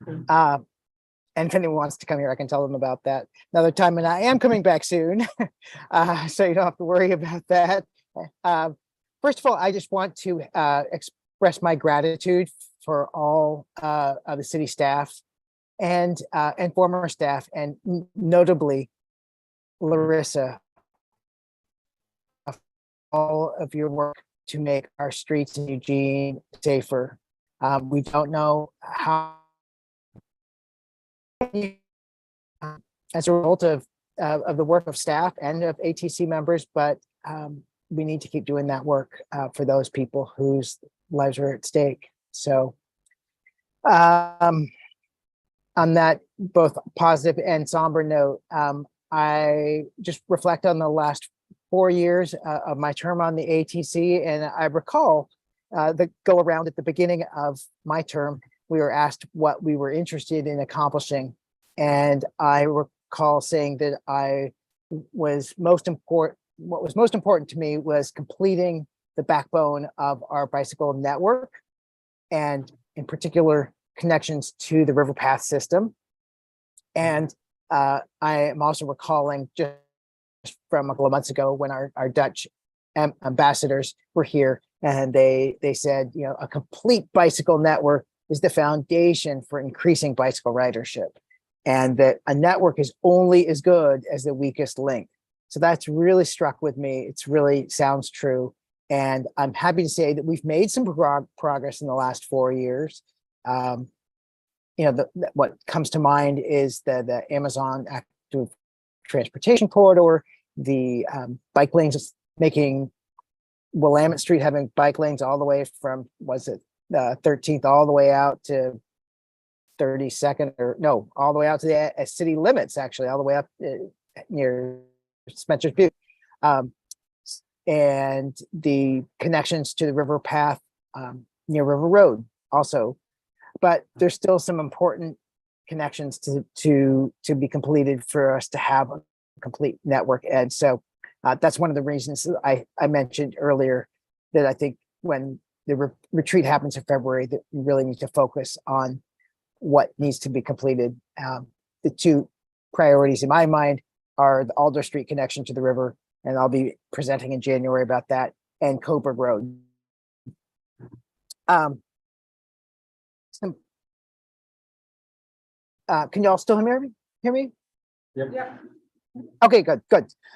Speaker 5: And if anyone wants to come here, I can tell them about that another time. And I am coming back soon, so you don't have to worry about that. First of all, I just want to express my gratitude for all of the city staff and former staff, and notably Larissa, all of your work to make our streets in Eugene safer. We don't know how, as a result of the work of staff and of ATC members, but we need to keep doing that work for those people whose lives are at stake. So on that both positive and somber note, I just reflect on the last 4 years of my term on the ATC, and I recall the go around at the beginning of my term, we were asked what we were interested in accomplishing, and I recall saying that what was most important to me was completing the backbone of our bicycle network, and in particular connections to the river path system. And I am also recalling just from a couple of months ago when our Dutch ambassadors were here, and they said, a complete bicycle network is the foundation for increasing bicycle ridership, and that a network is only as good as the weakest link. So that's really struck with me. It's really sounds true. And I'm happy to say that we've made some progress in the last 4 years. What comes to mind is the Amazon Active Transportation Corridor, the bike lanes, making Willamette Street having bike lanes all the way from, 13th all the way out to 32nd, all the way out to the city limits, actually, all the way up near Spencer's Butte. and the connections to the river path near River Road also. But there's still some important connections to be completed for us to have a complete network. And so that's one of the reasons that I mentioned earlier that I think when the retreat happens in February, that we really need to focus on what needs to be completed. The two priorities in my mind are the Alder Street connection to the river, and I'll be presenting in January about that, and Coburg Road. Can y'all still hear me?
Speaker 2: Yeah.
Speaker 5: Okay, good.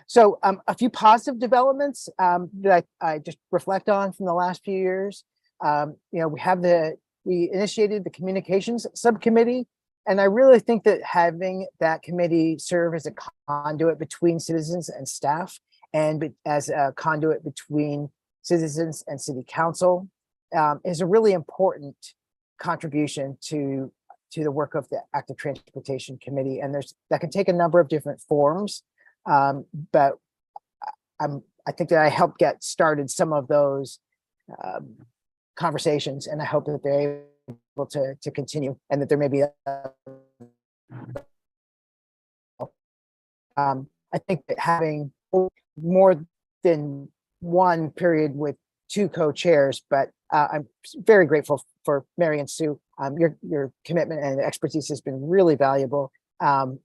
Speaker 5: So a few positive developments that I just reflect on from the last few years. We initiated the communications subcommittee, and I really think that having that committee serve as a conduit between citizens and staff, and as a conduit between citizens and city council, is a really important contribution to the work of the Active Transportation Committee. And that can take a number of different forms, but I think that I helped get started some of those conversations, and I hope that they're able to continue, and that there may be I think that having more than one period with two co-chairs, but I'm very grateful for Mary and Sue. Your commitment and expertise has been really valuable. I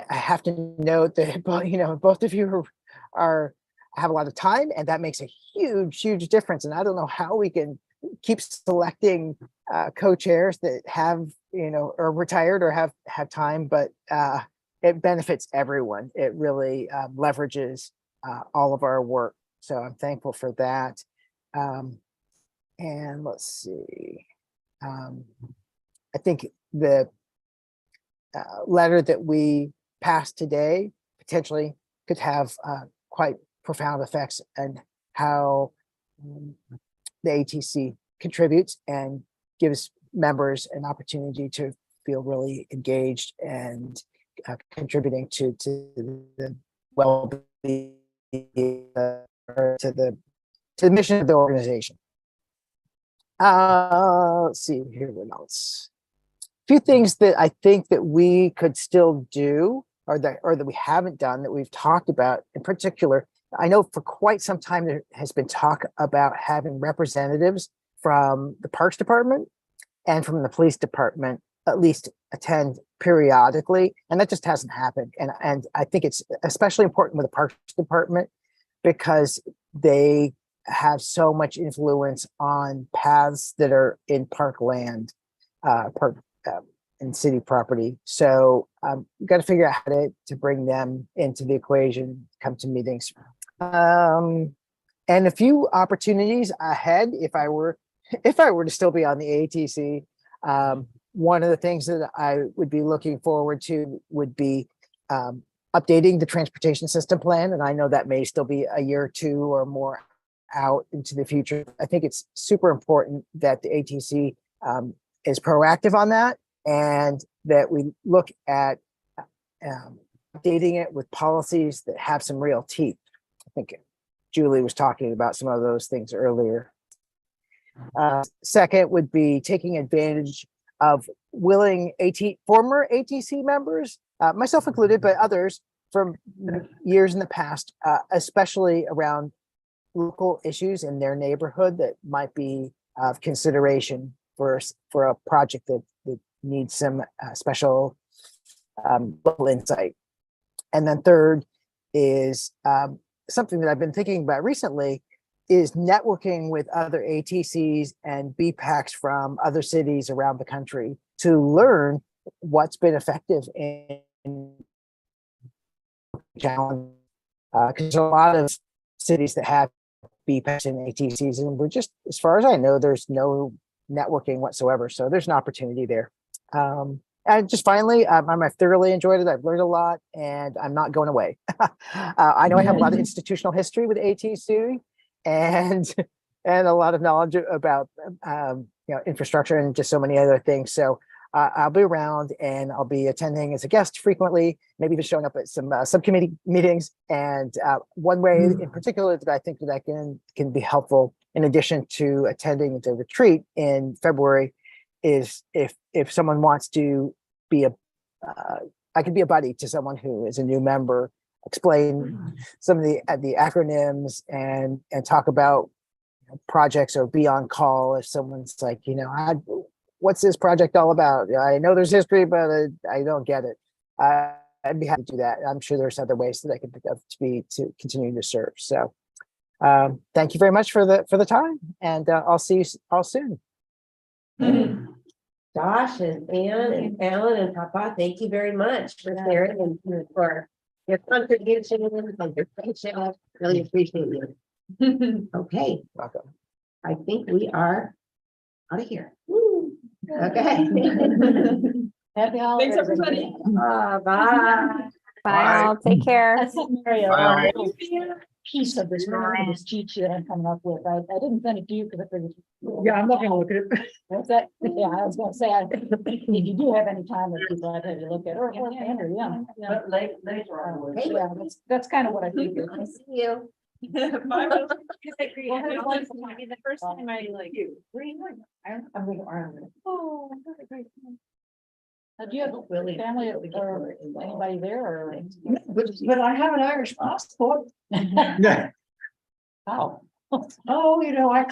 Speaker 5: have to note that both of you have a lot of time, and that makes a huge difference. And I don't know how we can keep selecting co-chairs that have are retired or have time, but it benefits everyone. It really leverages all of our work. So I'm thankful for that. And let's see. I think the letter that we passed today potentially could have quite profound effects on how the ATC contributes and gives members an opportunity to feel really engaged and contributing to the well-being, to the mission of the organization. Let's see here, what else? A few things that I think that we could still do, or that we haven't done, that we've talked about. In particular, I know for quite some time there has been talk about having representatives from the Parks Department and from the Police Department at least attend periodically, and that just hasn't happened. And I think it's especially important with the Parks Department because they have so much influence on paths that are in parkland, in city property. So you've got to figure out how to bring them into the equation, come to meetings. And a few opportunities ahead if I were to still be on the ATC. One of the things that I would be looking forward to would be updating the transportation system plan. And I know that may still be a year or two or more out into the future. I think it's super important that the ATC is proactive on that, and that we look at updating it with policies that have some real teeth. I think Julie was talking about some of those things earlier. Second would be taking advantage of willing former ATC members, myself included, but others from years in the past, especially around local issues in their neighborhood that might be of consideration for a project that needs some special local insight. And then third is something that I've been thinking about recently is networking with other ATCs and BPACs from other cities around the country to learn what's been effective in challenge. Because there's a lot of cities that have BPACs and ATCs, and we're just, as far as I know, there's no networking whatsoever. So there's an opportunity there. And just finally, I've thoroughly enjoyed it. I've learned a lot, and I'm not going away. I know I have a lot of institutional history with ATC, and a lot of knowledge about infrastructure and just so many other things. So I'll be around and I'll be attending as a guest frequently, maybe even showing up at some subcommittee meetings. And one way in particular that I think that can be helpful, in addition to attending the retreat in February, is if someone wants to be I could be a buddy to someone who is a new member, explain some of the acronyms and talk about projects, or be on call if someone's like, what's this project all about? I know there's history, but I don't get it. I'd be happy to do that. I'm sure there's other ways that I can pick up to continue to serve. So thank you very much for the time, and I'll see you all soon.
Speaker 3: Josh and Ann and Alan and Papa, thank you very much for sharing and for your contribution and your friendship. Really appreciate you. Okay,
Speaker 5: Welcome.
Speaker 3: I think we are out of here. Okay.
Speaker 1: Happy holidays.
Speaker 2: Thanks, everybody.
Speaker 3: Bye.
Speaker 15: Bye all. Take care.
Speaker 1: I sent Mary
Speaker 14: Bye.
Speaker 1: a piece of this, this cheat sheet I'm coming up with. I didn't send it to you because I figured.
Speaker 4: Yeah, I'm not gonna look at it.
Speaker 1: What's that? Yeah, I was gonna say, if you do have any time, if people have to look at, or Andrew, yeah.
Speaker 7: But later on.
Speaker 1: Yeah, that's kind of what I figured.
Speaker 3: I see you.
Speaker 2: Bye.
Speaker 6: Because I agree. The first time I like.
Speaker 7: I'm with Arlen.
Speaker 1: Oh, do you have family or anybody there, or?
Speaker 7: But I have an Irish passport.
Speaker 1: How?
Speaker 7: Oh, I